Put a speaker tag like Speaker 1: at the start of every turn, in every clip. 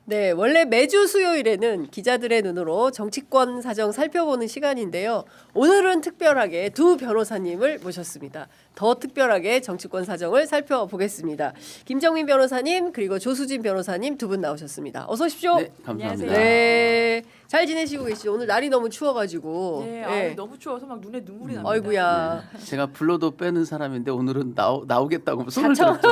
Speaker 1: 네, 원래 매주 수요일에는 기자들의 눈으로 정치권 사정 살펴보는 시간인데요. 오늘은 특별하게 두 변호사님을 모셨습니다. 더 특별하게 정치권 사정을 살펴보겠습니다. 김정민 변호사님 그리고 조수진 변호사님 두 분 나오셨습니다. 어서 오십시오.
Speaker 2: 네, 감사합니다.
Speaker 1: 네, 잘 지내시고 계시죠? 오늘 날이 너무 추워가지고.
Speaker 3: 네,
Speaker 1: 네.
Speaker 3: 아유, 너무 추워서 막 눈에 눈물이 납니다.
Speaker 1: 아이고야.
Speaker 2: 제가 불러도 빼는 사람인데 오늘은 나오겠다고 손을 들었죠.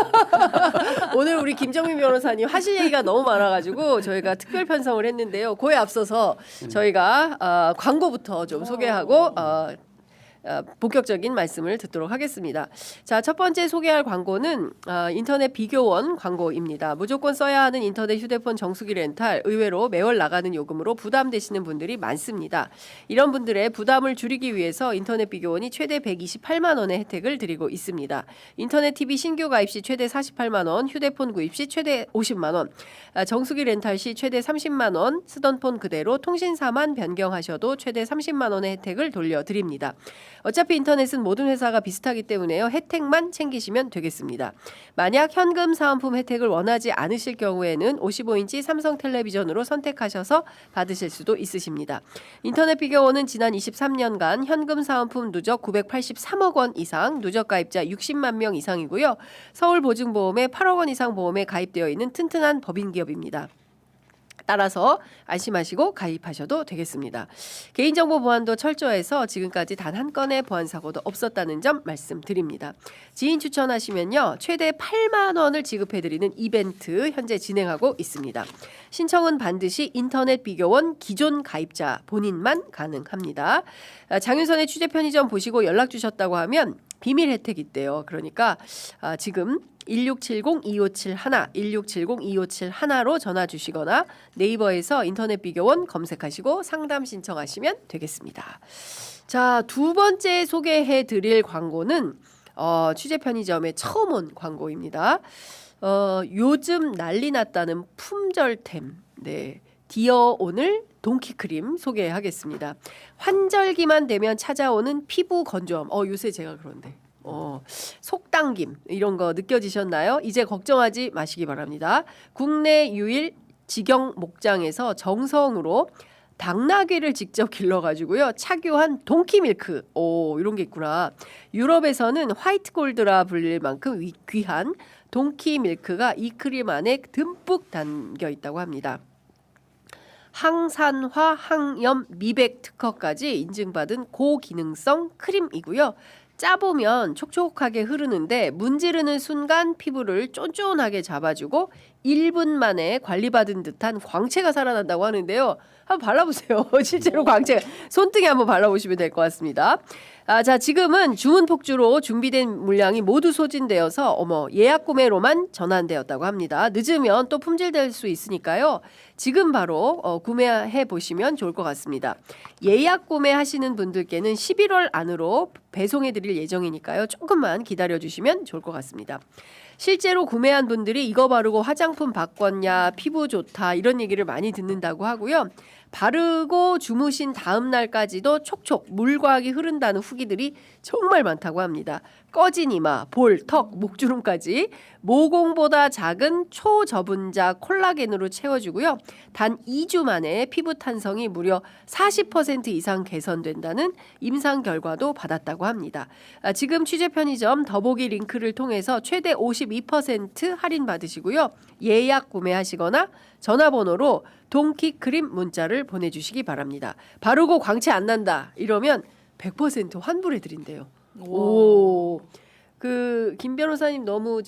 Speaker 1: 오늘 우리 김정민 변호사님 하실 얘기가 너무 많아가지고 저희가 특별 편성을 했는데요. 그에 앞서서 저희가 광고부터 좀 소개하고 본격적인 말씀을 듣도록 하겠습니다. 자, 첫 번째 소개할 광고는 인터넷 비교원 광고입니다. 무조건 써야 하는 인터넷 휴대폰 정수기 렌탈 의외로 매월 나가는 요금으로 부담되시는 분들이 많습니다. 이런 분들의 부담을 줄이기 위해서 인터넷 비교원이 최대 128만 원의 혜택을 드리고 있습니다. 인터넷 TV 신규 가입 시 최대 48만 원, 휴대폰 구입 시 최대 50만 원, 정수기 렌탈 시 최대 30만 원, 쓰던 폰 그대로 통신사만 변경하셔도 최대 30만 원의 혜택을 돌려드립니다. 어차피 인터넷은 모든 회사가 비슷하기 때문에요. 혜택만 챙기시면 되겠습니다. 만약 현금 사은품 혜택을 원하지 않으실 경우에는 55인치 삼성 텔레비전으로 선택하셔서 받으실 수도 있으십니다. 인터넷 비교원은 지난 23년간 현금 사은품 누적 983억 원 이상, 누적 가입자 60만 명 이상이고요. 서울보증보험에 8억 원 이상 보험에 가입되어 있는 튼튼한 법인기업입니다. 따라서 안심하시고 가입하셔도 되겠습니다. 개인정보 보안도 철저해서 지금까지 단 한 건의 보안 사고도 없었다는 점 말씀드립니다. 지인 추천하시면요. 최대 8만 원을 지급해드리는 이벤트 현재 진행하고 있습니다. 신청은 반드시 인터넷 비교원 기존 가입자 본인만 가능합니다. 장윤선의 취재 편의점 보시고 연락 주셨다고 하면 비밀 혜택이 있대요. 그러니까 지금 1670-2571, 1670-2571로 전화 주시거나 네이버에서 인터넷 비교원 검색하시고 상담 신청하시면 되겠습니다. 자, 두 번째 소개해 드릴 광고는 취재 편의점에 처음 온 광고입니다. 요즘 난리 났다는 품절템. 네. 디어 오늘 동키크림 소개하겠습니다. 환절기만 되면 찾아오는 피부 건조함. 요새 제가 그런데 속당김 이런 거 느껴지셨나요? 이제 걱정하지 마시기 바랍니다. 국내 유일 직영 목장에서 정성으로 당나귀를 직접 길러가지고요 착유한 동키밀크. 이런 게 있구나. 유럽에서는 화이트 골드라 불릴 만큼 귀한 동키밀크가 이 크림 안에 듬뿍 담겨 있다고 합니다. 항산화, 항염, 미백 특허까지 인증받은 고기능성 크림이고요. 짜보면 촉촉하게 흐르는데 문지르는 순간 피부를 쫀쫀하게 잡아주고 1분 만에 관리받은 듯한 광채가 살아난다고 하는데요. 한번 발라보세요. 실제로 광채 손등에 한번 발라보시면 될 것 같습니다. 자, 지금은 주문 폭주로 준비된 물량이 모두 소진되어서 예약 구매로만 전환되었다고 합니다. 늦으면 또 품질될 수 있으니까요. 지금 바로 구매해 보시면 좋을 것 같습니다. 예약 구매하시는 분들께는 11월 안으로 배송해 드릴 예정이니까요. 조금만 기다려 주시면 좋을 것 같습니다. 실제로 구매한 분들이 이거 바르고 화장품 바꿨냐, 피부 좋다 이런 얘기를 많이 듣는다고 하고요. 바르고 주무신 다음 날까지도 촉촉 물과학이 흐른다는 후기들이 정말 많다고 합니다. 꺼진 이마, 볼, 턱, 목주름까지 모공보다 작은 초저분자 콜라겐으로 채워주고요. 단 2주 만에 피부 탄성이 무려 40% 이상 개선된다는 임상 결과도 받았다고 합니다. 지금 취재 편의점 더보기 링크를 통해서 최대 52% 할인 받으시고요. 예약 구매하시거나 전화번호로 동키크림 문자를 보내주시기 바랍니다. 바르고 광채 안 난다 이러면 100% 환불해 드린대요. 오. 김 변호사님 너무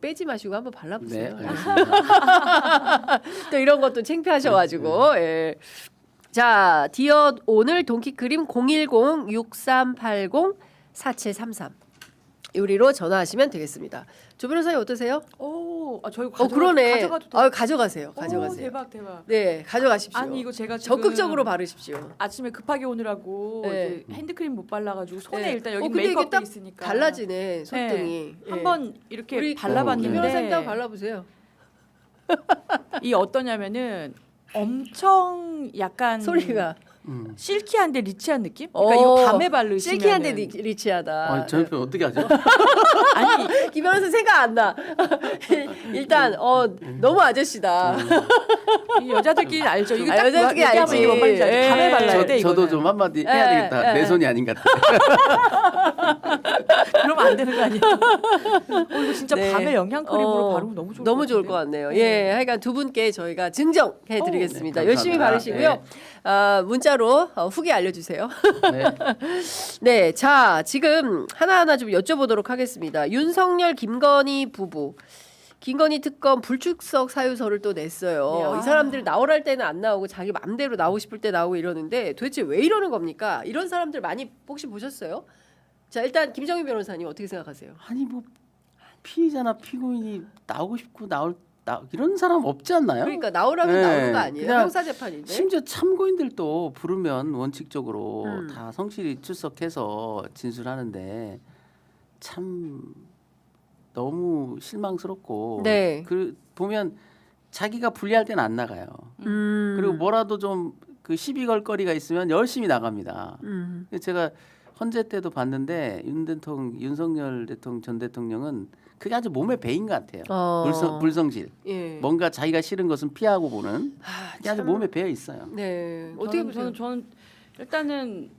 Speaker 1: 빼지 마시고 한번 발라보세요.
Speaker 2: 네, 알겠습니다.
Speaker 1: 또 이런 것도 창피하셔가지고. 예. 자, 디어 오늘 동키크림 010-6380-4733 요리로 전화하시면 되겠습니다. 조 변호사님 어떠세요?
Speaker 3: 저희
Speaker 1: 그러네.
Speaker 3: 가져가도 돼요?
Speaker 1: 가져가세요.
Speaker 3: 대박.
Speaker 1: 네, 가져가십시오.
Speaker 3: 아니 이거 제가 지금
Speaker 1: 적극적으로 바르십시오.
Speaker 3: 아침에 급하게 오느라고
Speaker 1: 네.
Speaker 3: 이제 핸드크림 못 발라가지고 손에 일단 여기
Speaker 1: 근데 이게
Speaker 3: 메이크업도
Speaker 1: 딱
Speaker 3: 있으니까
Speaker 1: 달라지네 손등이. 예.
Speaker 3: 한번 이렇게
Speaker 1: 우리 김 변호사님
Speaker 3: 발라봤는데
Speaker 1: 한번 발라보세요.
Speaker 3: 이 어떠냐면은 엄청 약간
Speaker 1: 소리가
Speaker 3: 실키한데 리치한 느낌? 그러니까 이거 밤에 바르시면
Speaker 1: 실키한데 리치하다.
Speaker 2: 아, 저희 편 어떻게 하죠?
Speaker 3: 아니
Speaker 1: 김 변호사 생각 안 나. 일단 너무 아저씨다.
Speaker 3: 이 여자들끼리 알죠. 이거
Speaker 1: 아,
Speaker 3: 딱
Speaker 1: 여자들끼리
Speaker 3: 얘기하면
Speaker 1: 알지.
Speaker 3: 이게 뭔 말인지 알죠. 밤에
Speaker 1: 예.
Speaker 3: 발라야 돼.
Speaker 2: 저도
Speaker 3: 이거는.
Speaker 2: 좀 한마디 해야 되겠다. 내 손이 아닌 것 같아.
Speaker 3: 그러면 안 되는 거 아니야? 이거 진짜
Speaker 1: 네.
Speaker 3: 밤에 영양크림으로 바르면 너무 좋을
Speaker 1: 너무
Speaker 3: 것
Speaker 1: 좋을 것
Speaker 3: 같은데요?
Speaker 1: 같네요. 예, 하여간 두 분께 저희가 증정해드리겠습니다.
Speaker 2: 네,
Speaker 1: 열심히
Speaker 2: 감사합니다.
Speaker 1: 바르시고요. 문자로 후기 알려주세요.
Speaker 2: 네.
Speaker 1: 네, 자 지금 하나하나 좀 여쭤보도록 하겠습니다. 윤석열, 김건희 부부. 김건희 특검 불출석 사유서를 또 냈어요.
Speaker 3: 야.
Speaker 1: 이 사람들 나오랄 때는 안 나오고 자기 맘대로 나오고 싶을 때 나오고 이러는데 도대체 왜 이러는 겁니까? 이런 사람들 많이 혹시 보셨어요? 자 일단 김정희 변호사님 어떻게 생각하세요?
Speaker 2: 아니 뭐 피의자나 피고인이 나오고 싶고 이런 사람 없지 않나요?
Speaker 1: 그러니까 나오라면
Speaker 2: 네,
Speaker 1: 나오는 거 아니에요?
Speaker 2: 그냥
Speaker 1: 형사 재판인데.
Speaker 2: 심지어 참고인들도 부르면 원칙적으로
Speaker 1: 음.
Speaker 2: 다 성실히 출석해서 진술하는데 참 너무 실망스럽고
Speaker 1: 네.
Speaker 2: 그 보면 자기가 불리할 때는 안 나가요. 그리고 뭐라도 좀 그 시비 걸 거리가 있으면 열심히 나갑니다. 제가 헌재 때도 봤는데 윤석열 대통령 전 대통령은 그게 아주 몸에 배인 것 같아요. 불성실.
Speaker 1: 예.
Speaker 2: 뭔가 자기가 싫은 것은 피하고 보는
Speaker 1: 아,
Speaker 2: 그게 아주
Speaker 1: 참.
Speaker 2: 몸에 배어 있어요.
Speaker 1: 네. 어떻게 보세요?
Speaker 3: 저는 일단은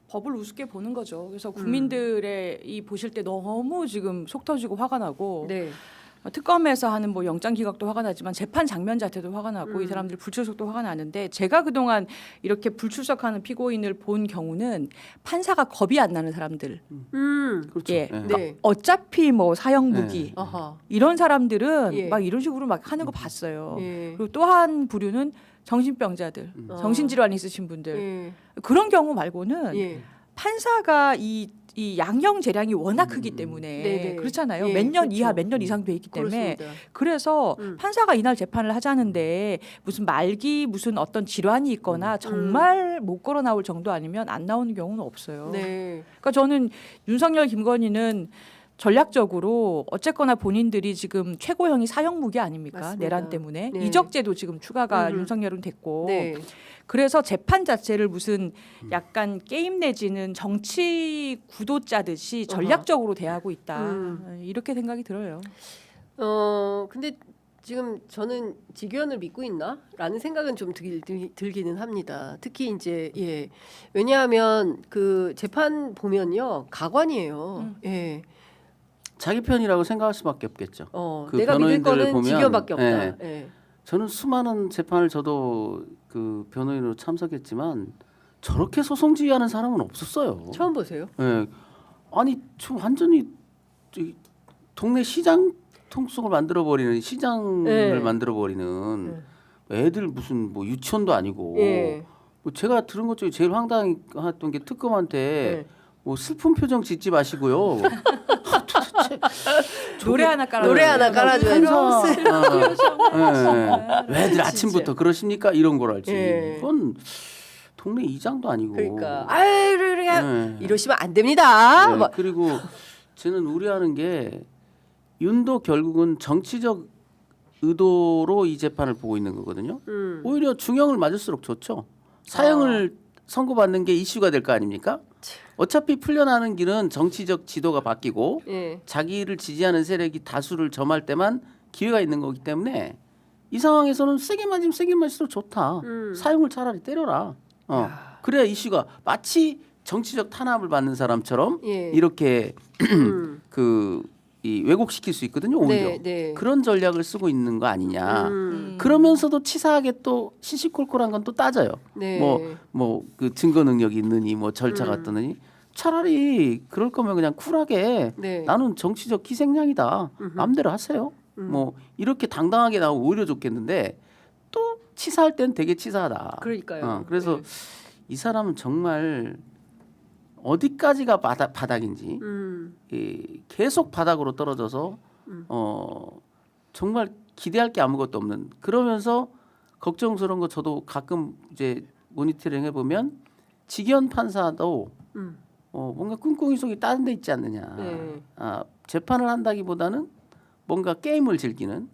Speaker 3: 법을 우습게 보는 거죠. 그래서 국민들의 이 보실 때 너무 지금 속 터지고 화가 나고
Speaker 1: 네.
Speaker 3: 특검에서 하는 뭐 영장 기각도 화가 나지만 재판 장면 자체도 화가 나고 이 사람들 불출석도 화가 나는데 제가 그동안 이렇게 불출석하는 피고인을 본 경우는 판사가 겁이 안 나는 사람들.
Speaker 2: 그렇죠.
Speaker 3: 예.
Speaker 2: 네.
Speaker 1: 네.
Speaker 3: 어차피 뭐 사형 무기
Speaker 2: 네.
Speaker 1: 아하.
Speaker 3: 이런 사람들은
Speaker 1: 예.
Speaker 3: 막 이런 식으로 막 하는 거 봤어요.
Speaker 1: 예.
Speaker 3: 그리고 또 한 부류는 정신병자들, 정신질환 있으신 분들
Speaker 1: 예.
Speaker 3: 그런 경우 말고는
Speaker 1: 예.
Speaker 3: 판사가 이 양형 재량이 워낙 크기 때문에
Speaker 1: 네네.
Speaker 3: 그렇잖아요.
Speaker 1: 예,
Speaker 3: 몇 년
Speaker 1: 그렇죠.
Speaker 3: 이하 몇 년 이상 돼 있기 때문에
Speaker 1: 그렇습니다.
Speaker 3: 그래서 판사가 이날 재판을 하자는데 무슨 말기 무슨 어떤 질환이 있거나 정말 못 걸어 나올 정도 아니면 안 나오는 경우는 없어요.
Speaker 1: 네.
Speaker 3: 그러니까 저는 윤석열 김건희는 전략적으로 어쨌거나 본인들이 지금 최고형이 사형무기 아닙니까?
Speaker 1: 맞습니다.
Speaker 3: 내란 때문에
Speaker 1: 네.
Speaker 3: 이적제도 지금 추가가 윤석열은 됐고
Speaker 1: 네.
Speaker 3: 그래서 재판 자체를 무슨 약간 게임 내지는 정치 구도 짜듯이 전략적으로 대하고 있다 이렇게 생각이 들어요.
Speaker 1: 근데 지금 저는 직위원을 믿고 있나라는 생각은 좀 들기는 합니다. 특히 이제 예. 왜냐하면 그 재판 보면요. 가관이에요. 예.
Speaker 2: 자기 편이라고 생각할 수밖에 없겠죠. 그
Speaker 1: 내가 믿을
Speaker 2: 변호인들을
Speaker 1: 거는
Speaker 2: 보면,
Speaker 1: 직위원밖에 없다.
Speaker 2: 예.
Speaker 1: 예.
Speaker 2: 저는 수많은 재판을 저도 그 변호인으로 참석했지만 저렇게 소송 지휘하는 사람은 없었어요.
Speaker 1: 처음 보세요?
Speaker 2: 예. 아니 저 완전히 동네 시장 통속을 만들어 버리는 시장을
Speaker 1: 네.
Speaker 2: 만들어 버리는 애들 무슨 뭐 유치원도 아니고
Speaker 1: 예.
Speaker 2: 뭐 제가 들은 것 중에 제일 황당했던 게 특검한테
Speaker 1: 네.
Speaker 2: 뭐 슬픈 표정 짓지 마시고요. 아, 도대체
Speaker 3: 노래 하나 깔아
Speaker 1: 노래 하나 깔아줘야죠.
Speaker 2: 왜들 아침부터 그러십니까? 이런 걸 알지.
Speaker 1: 예.
Speaker 2: 그건 동네 이장도 아니고.
Speaker 1: 그러니까 아유
Speaker 2: 네.
Speaker 1: 이러시면 안 됩니다.
Speaker 2: 네,
Speaker 1: 막
Speaker 2: 그리고 저는 우려하는 게 윤도 결국은 정치적 의도로 이 재판을 보고 있는 거거든요. 오히려 중형을 맞을수록 좋죠. 사형을 선고받는 게 이슈가 될 거 아닙니까? 어차피 풀려나는 길은 정치적 지도가 바뀌고
Speaker 1: 예.
Speaker 2: 자기를 지지하는 세력이 다수를 점할 때만 기회가 있는 거기 때문에 이 상황에서는 세게 맞으면 세게 맞을수록 좋다. 사형을 차라리 때려라. 그래야 이슈가 마치 정치적 탄압을 받는 사람처럼
Speaker 1: 예.
Speaker 2: 이렇게 이 왜곡시킬 수 있거든요. 오히려
Speaker 1: 네, 네.
Speaker 2: 그런 전략을 쓰고 있는 거 아니냐. 그러면서도 치사하게 또 시시콜콜한 건 또 따져요.
Speaker 1: 네.
Speaker 2: 뭐 그 증거 능력이 있느니 뭐 절차가 어떠느니 차라리 그럴 거면 그냥 쿨하게
Speaker 1: 네.
Speaker 2: 나는 정치적 희생양이다. 마음대로 하세요. 뭐 이렇게 당당하게 나오면 오히려 좋겠는데 또 치사할 땐 되게 치사하다.
Speaker 1: 그러니까요.
Speaker 2: 그래서
Speaker 1: 네.
Speaker 2: 이 사람은 정말 어디까지가 바닥인지 계속 바닥으로 떨어져서 정말 기대할 게 아무것도 없는 그러면서 걱정스러운 거 저도 가끔 이제 모니터링 해보면 직위원 판사도 뭔가 꿍꿍이 속이 다른 데 있지 않느냐.
Speaker 1: 네.
Speaker 2: 재판을 한다기보다는 뭔가 게임을 즐기는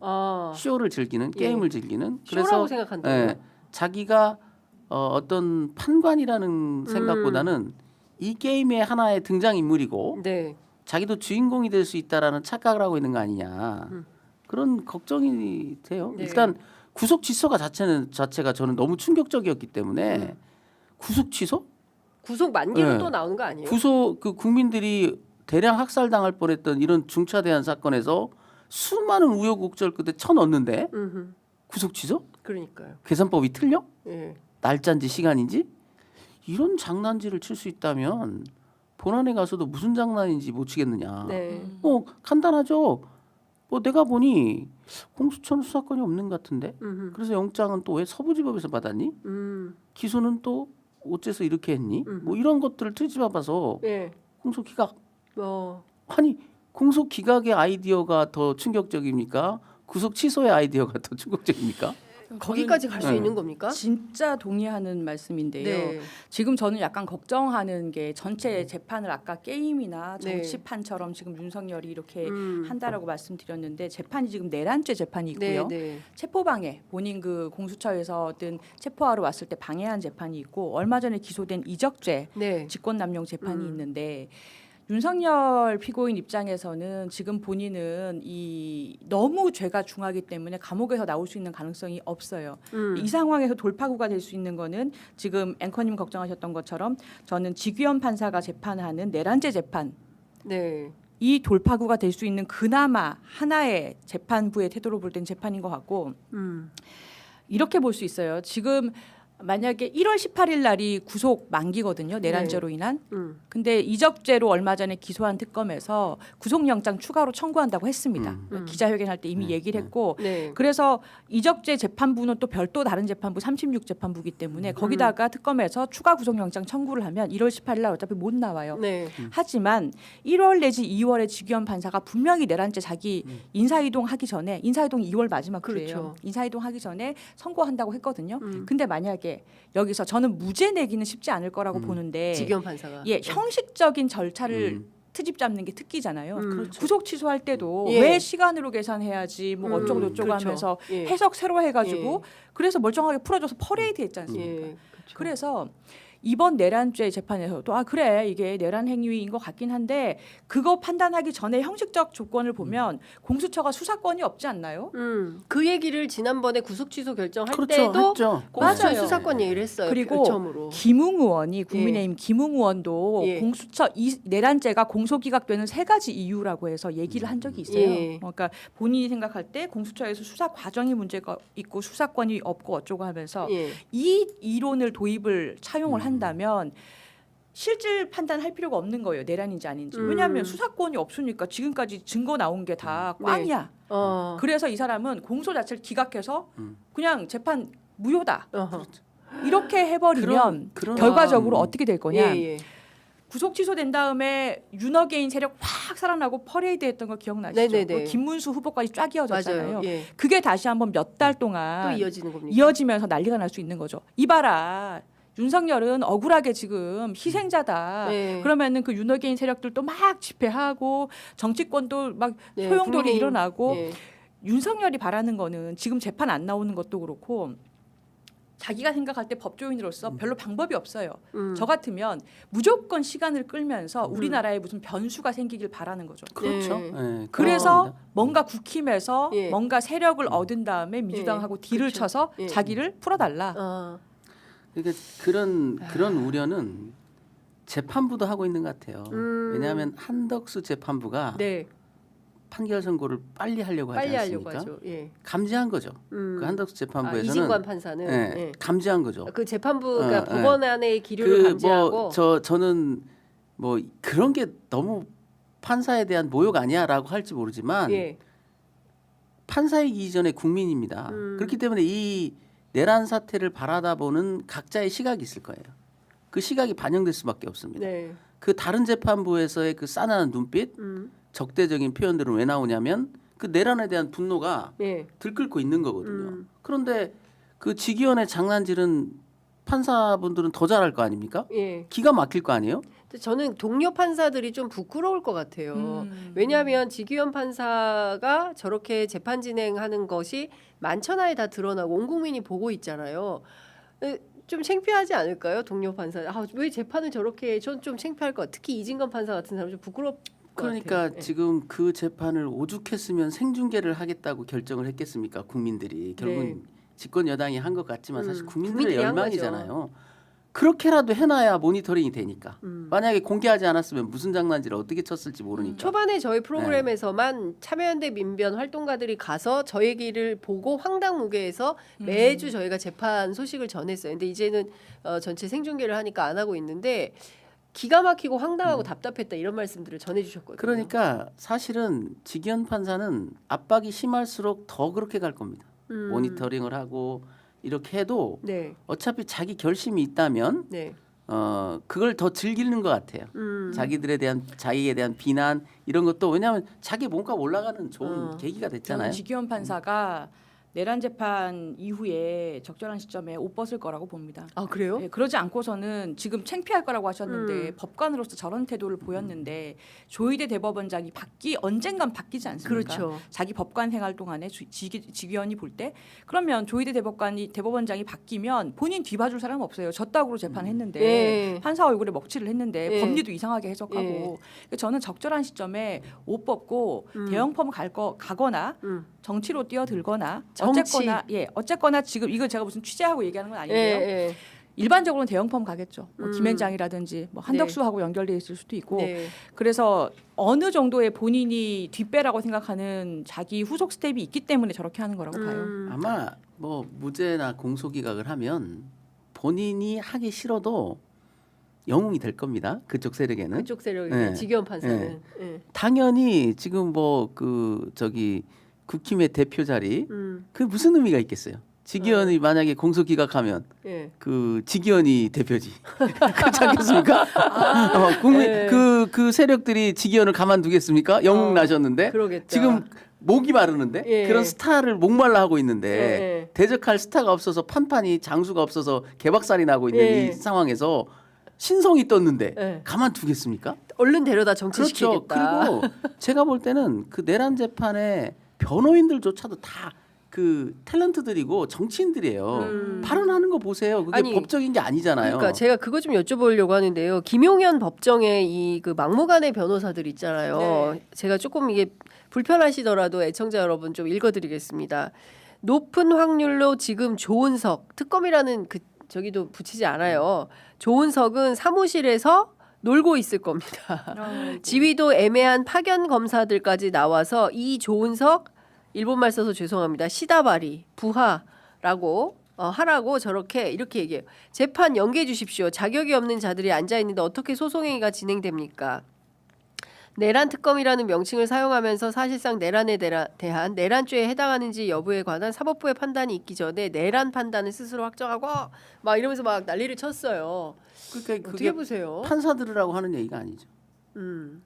Speaker 2: 쇼를 즐기는 게임을 즐기는
Speaker 1: 쇼라고 생각한다고요?
Speaker 2: 자기가 어떤 판관이라는 생각보다는 이 게임의 하나의 등장 인물이고
Speaker 1: 네.
Speaker 2: 자기도 주인공이 될 수 있다라는 착각을 하고 있는 거 아니냐 그런 걱정이 돼요.
Speaker 1: 네.
Speaker 2: 일단 구속 취소가 자체가 저는 너무 충격적이었기 때문에 구속 취소?
Speaker 1: 구속 만기로
Speaker 2: 네.
Speaker 1: 또 나오는 거 아니에요?
Speaker 2: 구속 그 국민들이 대량 학살당할 뻔했던 이런 중차대한 사건에서 수많은 우여곡절 끝에 쳐넣는데
Speaker 1: 음흠.
Speaker 2: 구속 취소?
Speaker 1: 그러니까요.
Speaker 2: 계산법이 틀려?
Speaker 1: 예.
Speaker 2: 날짜인지 시간인지? 이런 장난질을 칠 수 있다면 본안에 가서도 무슨 장난인지 못 치겠느냐.
Speaker 1: 네.
Speaker 2: 간단하죠. 뭐 내가 보니 공수처는 수사권이 없는 것 같은데
Speaker 1: 음흠.
Speaker 2: 그래서 영장은 또 왜 서부지법에서 받았니? 기소는 또 어째서 이렇게 했니? 뭐 이런 것들을 트집어봐서
Speaker 1: 예.
Speaker 2: 공소 기각.
Speaker 1: 아니
Speaker 2: 공소 기각의 아이디어가 더 충격적입니까? 구속 취소의 아이디어가 더 충격적입니까?
Speaker 1: 거기까지 갈 수
Speaker 2: 네.
Speaker 1: 있는 겁니까?
Speaker 3: 진짜 동의하는 말씀인데요.
Speaker 1: 네.
Speaker 3: 지금 저는 약간 걱정하는 게 전체 재판을 아까 게임이나
Speaker 1: 네.
Speaker 3: 정치판처럼 지금 윤석열이 이렇게
Speaker 1: 음.
Speaker 3: 한다라고 말씀드렸는데 재판이 지금 내란죄 재판이 있고요.
Speaker 1: 네.
Speaker 3: 체포방해 본인 그 공수처에서든 체포하러 왔을 때 방해한 재판이 있고 얼마 전에 기소된 이적죄
Speaker 1: 네.
Speaker 3: 직권남용 재판이 있는데 윤석열 피고인 입장에서는 지금 본인은 이 너무 죄가 중하기 때문에 감옥에서 나올 수 있는 가능성이 없어요. 이 상황에서 돌파구가 될 수 있는 거는 지금 앵커님 걱정하셨던 것처럼 저는 지규현 판사가 재판하는 내란죄 재판
Speaker 1: 네.
Speaker 3: 이 돌파구가 될 수 있는 그나마 하나의 재판부의 태도로 볼 땐 재판인 것 같고 이렇게 볼 수 있어요. 지금 만약에 1월 18일 날이 구속 만기거든요. 내란죄로 인한. 근데 이적죄로 얼마 전에 기소한 특검에서 구속영장 추가로 청구한다고 했습니다. 기자회견할 때 이미 얘기를 했고
Speaker 1: 네.
Speaker 3: 그래서 이적죄 재판부는 또 별도 다른 재판부 36 재판부이기 때문에 거기다가 특검에서 추가 구속영장 청구를 하면 1월 18일 날 어차피 못 나와요.
Speaker 1: 네.
Speaker 3: 하지만 1월 내지 2월에 지규현 판사가 분명히 내란죄 자기 인사이동하기 전에 인사이동이 2월 마지막 주예요.
Speaker 1: 그렇죠.
Speaker 3: 인사이동하기 전에 선고한다고 했거든요. 근데 만약에 여기서 저는 무죄 내기는 쉽지 않을 거라고 보는데
Speaker 1: 지기현 판사가.
Speaker 3: 예, 형식적인 절차를 트집 잡는 게 특기잖아요.
Speaker 1: 그렇죠.
Speaker 3: 구속 취소할 때도
Speaker 1: 예.
Speaker 3: 왜 시간으로 계산해야지 뭐 어쩌고 저쩌고
Speaker 1: 그렇죠.
Speaker 3: 하면서
Speaker 1: 예.
Speaker 3: 해석 새로 해가지고
Speaker 1: 예.
Speaker 3: 그래서 멀쩡하게 풀어줘서 퍼레이드 했지 않습니까?
Speaker 1: 예. 그렇죠.
Speaker 3: 그래서 이번 내란죄 재판에서도 그래 이게 내란 행위인 것 같긴 한데 그거 판단하기 전에 형식적 조건을 보면 공수처가 수사권이 없지 않나요?
Speaker 1: 그 얘기를 지난번에 구속 취소 결정할
Speaker 2: 그렇죠.
Speaker 1: 때도
Speaker 2: 했죠.
Speaker 1: 공수처
Speaker 3: 맞아요.
Speaker 1: 수사권 얘기를 했어요.
Speaker 3: 그리고
Speaker 1: 결점으로.
Speaker 3: 김웅 의원이 국민의힘 김웅 의원도
Speaker 1: 예.
Speaker 3: 공수처 이 내란죄가 공소기각되는 3가지 이유라고 해서 얘기를 한 적이 있어요.
Speaker 1: 예.
Speaker 3: 그러니까 본인이 생각할 때 공수처에서 수사 과정이 문제가 있고 수사권이 없고 어쩌고 하면서
Speaker 1: 예.
Speaker 3: 이 이론을 도입을 차용을 한다면 실질 판단할 필요가 없는 거예요. 내란인지 아닌지. 왜냐하면 수사권이 없으니까 지금까지 증거 나온 게 다 꽝이야. 그래서 이 사람은 공소 자체를 기각해서 그냥 재판 무효다.
Speaker 1: 어허.
Speaker 3: 이렇게 해버리면
Speaker 2: 그런-
Speaker 3: 결과적으로 어떻게 될 거냐.
Speaker 1: 예.
Speaker 3: 구속 취소된 다음에 윤어게인 세력 확 살아나고 퍼레이드 했던 거 기억나시죠?
Speaker 1: 네네네.
Speaker 3: 그 김문수 후보까지 쫙 이어졌잖아요.
Speaker 1: 맞아요. 예.
Speaker 3: 그게 다시 한번 몇 달 동안
Speaker 1: 또 이어지는 겁니까?
Speaker 3: 이어지면서 난리가 날 수 있는 거죠. 이봐라. 윤석열은 억울하게 지금 희생자다.
Speaker 1: 네.
Speaker 3: 그러면은 그 윤어게인 세력들도 막 집회하고 정치권도 막
Speaker 1: 네,
Speaker 3: 소용돌이
Speaker 1: 국민의힘.
Speaker 3: 일어나고
Speaker 1: 예.
Speaker 3: 윤석열이 바라는 거는 지금 재판 안 나오는 것도 그렇고 자기가 생각할 때 법조인으로서 별로 방법이 없어요. 저 같으면 무조건 시간을 끌면서 우리나라에 무슨 변수가 생기길 바라는 거죠.
Speaker 2: 그렇죠.
Speaker 1: 네.
Speaker 2: 예,
Speaker 3: 그래서
Speaker 2: 그렇습니다.
Speaker 3: 뭔가 국힘에서
Speaker 1: 예.
Speaker 3: 뭔가 세력을 얻은 다음에 민주당하고 딜을
Speaker 1: 그렇죠.
Speaker 3: 쳐서
Speaker 1: 예.
Speaker 3: 자기를 풀어달라.
Speaker 2: 그러니까 그런 우려는 재판부도 하고 있는 것 같아요. 왜냐하면 한덕수 재판부가
Speaker 1: 네.
Speaker 2: 판결 선고를 빨리 하려고 하지
Speaker 1: 빨리 하려고
Speaker 2: 않습니까?
Speaker 1: 하죠. 예.
Speaker 2: 감지한 거죠. 그 한덕수 재판부에서는
Speaker 1: 이진관 판사는
Speaker 2: 예,
Speaker 1: 예.
Speaker 2: 감지한 거죠.
Speaker 1: 그 재판부가
Speaker 2: 어,
Speaker 1: 법원 안의 기류를 감지하고
Speaker 2: 저는 뭐 그런 게 너무 판사에 대한 모욕 아니야라고 할지 모르지만
Speaker 1: 예.
Speaker 2: 판사이기 이전에 국민입니다. 그렇기 때문에 이 내란 사태를 바라다보는 각자의 시각이 있을 거예요. 그 시각이 반영될 수밖에 없습니다.
Speaker 1: 네.
Speaker 2: 그 다른 재판부에서의 그 싸나는 눈빛, 적대적인 표현들은 왜 나오냐면 그 내란에 대한 분노가
Speaker 1: 예.
Speaker 2: 들끓고 있는 거거든요. 그런데 그 지기현의 장난질은 판사분들은 더 잘할 거 아닙니까?
Speaker 1: 예.
Speaker 2: 기가 막힐 거 아니에요?
Speaker 1: 근데 저는 동료 판사들이 좀 부끄러울 것 같아요. 왜냐하면 지규현 판사가 저렇게 재판 진행하는 것이 만천하에 다 드러나고 온 국민이 보고 있잖아요. 좀 창피하지 않을까요? 동료 판사. 왜 재판을 저렇게 해? 전 좀 창피할 것 같아요. 특히 이진건 판사 같은 사람 좀 부끄럽.
Speaker 2: 그러니까
Speaker 1: 네.
Speaker 2: 지금 그 재판을 오죽했으면 생중계를 하겠다고 결정을 했겠습니까? 국민들이 결국은
Speaker 1: 네.
Speaker 2: 집권 여당이 한 것 같지만 사실 국민들의
Speaker 1: 국민들이 한
Speaker 2: 열망이잖아요. 그렇게라도 해놔야 모니터링이 되니까.
Speaker 1: 음.
Speaker 2: 만약에 공개하지 않았으면 무슨 장난질을 어떻게 쳤을지 모르니까.
Speaker 1: 초반에 저희 프로그램에서만 참여연대 민변 활동가들이 가서 저 얘기를 보고 황당무계해서 매주 저희가 재판 소식을 전했어요. 근데 이제는 전체 생중계를 하니까 안 하고 있는데 기가 막히고 황당하고 답답했다 이런 말씀들을 전해주셨거든요.
Speaker 2: 그러니까 사실은 직위원 판사는 압박이 심할수록 더 그렇게 갈 겁니다. 모니터링을 하고 이렇게 해도
Speaker 1: 네,
Speaker 2: 어차피 자기 결심이 있다면
Speaker 1: 네,
Speaker 2: 그걸 더 즐기는 것 같아요. 자기에 대한 비난 이런 것도 왜냐하면 자기 몸값 올라가는 좋은 계기가 됐잖아요.
Speaker 3: 저는 직위원 판사가 내란 재판 이후에 적절한 시점에 옷 벗을 거라고 봅니다.
Speaker 1: 아 그래요?
Speaker 3: 네, 그러지 않고서는 지금 창피할 거라고 하셨는데 법관으로서 저런 태도를 보였는데 조희대 대법원장이 언젠간 바뀌지 않습니까?
Speaker 1: 그렇죠.
Speaker 3: 자기 법관 생활 동안에 직위원이 볼 때 그러면 조희대 대법원장이 바뀌면 본인 뒤봐줄 사람 없어요. 졌다고 재판했는데
Speaker 1: 네.
Speaker 3: 판사 얼굴에 먹칠을 했는데
Speaker 1: 네.
Speaker 3: 법리도 이상하게 해석하고
Speaker 1: 네.
Speaker 3: 그러니까 저는 적절한 시점에 옷 벗고 대형펌 가거나 정치로 뛰어들거나
Speaker 1: 정치.
Speaker 3: 어쨌거나 지금 이거 제가 무슨 취재하고 얘기하는 건 아닌데요.
Speaker 1: 예,
Speaker 3: 일반적으로는 대형펌 가겠죠. 뭐 김앤장이라든지 뭐 한덕수하고 연결돼 있을 수도 있고.
Speaker 1: 네.
Speaker 3: 그래서 어느 정도의 본인이 뒷배라고 생각하는 자기 후속 스텝이 있기 때문에 저렇게 하는 거라고 봐요.
Speaker 2: 아마 뭐 무죄나 공소기각을 하면 본인이 하기 싫어도 영웅이 될 겁니다. 그쪽 세력에는.
Speaker 1: 그쪽 세력이
Speaker 2: 네.
Speaker 1: 직위원 판사는. 네.
Speaker 2: 당연히 지금 뭐 국힘의 대표 자리 그 무슨 의미가 있겠어요? 직위원이 만약에 공소기각하면
Speaker 1: 예.
Speaker 2: 그 직위원이 대표지. 그렇지 않겠습니까?
Speaker 1: 네.
Speaker 2: 그 세력들이 직위원을 가만두겠습니까? 영웅 나셨는데
Speaker 1: 그러겠다.
Speaker 2: 지금 목이 마르는데
Speaker 1: 예.
Speaker 2: 그런 스타를 목말라 하고 있는데
Speaker 1: 예.
Speaker 2: 대적할 스타가 없어서 판판이 장수가 없어서 개박살이 나고 있는
Speaker 1: 예.
Speaker 2: 이 상황에서 신성이 떴는데
Speaker 1: 예.
Speaker 2: 가만두겠습니까?
Speaker 1: 얼른 데려다
Speaker 2: 그렇죠.
Speaker 1: 정치시키겠다.
Speaker 2: 그리고 제가 볼 때는 그 내란 재판에 변호인들조차도 다 그 탤런트들이고 정치인들이에요. 발언하는 거 보세요. 그게
Speaker 1: 아니,
Speaker 2: 법적인 게 아니잖아요.
Speaker 1: 그러니까 제가 그거 좀 여쭤보려고 하는데요. 김용현 법정의 이 그 막무가내 변호사들 있잖아요.
Speaker 3: 네.
Speaker 1: 제가 조금 이게 불편하시더라도 애청자 여러분 좀 읽어드리겠습니다. 높은 확률로 지금 조은석 특검이라는 그 저기도 붙이지 않아요. 조은석은 사무실에서 놀고 있을 겁니다. 지위도 애매한 파견 검사들까지 나와서 이 조은석 일본말 써서 죄송합니다. 시다바리 부하라고 하라고 저렇게 이렇게 얘기해요. 재판 연기해 주십시오. 자격이 없는 자들이 앉아 있는데 어떻게 소송행위가 진행됩니까? 내란 특검이라는 명칭을 사용하면서 사실상 내란에 대한 내란죄에 해당하는지 여부에 관한 사법부의 판단이 있기 전에 내란 판단을 스스로 확정하고 막 이러면서 막 난리를 쳤어요.
Speaker 2: 그러니까
Speaker 1: 어떻게
Speaker 2: 그게
Speaker 1: 보세요?
Speaker 2: 판사 들으라고 하는 얘기가 아니죠.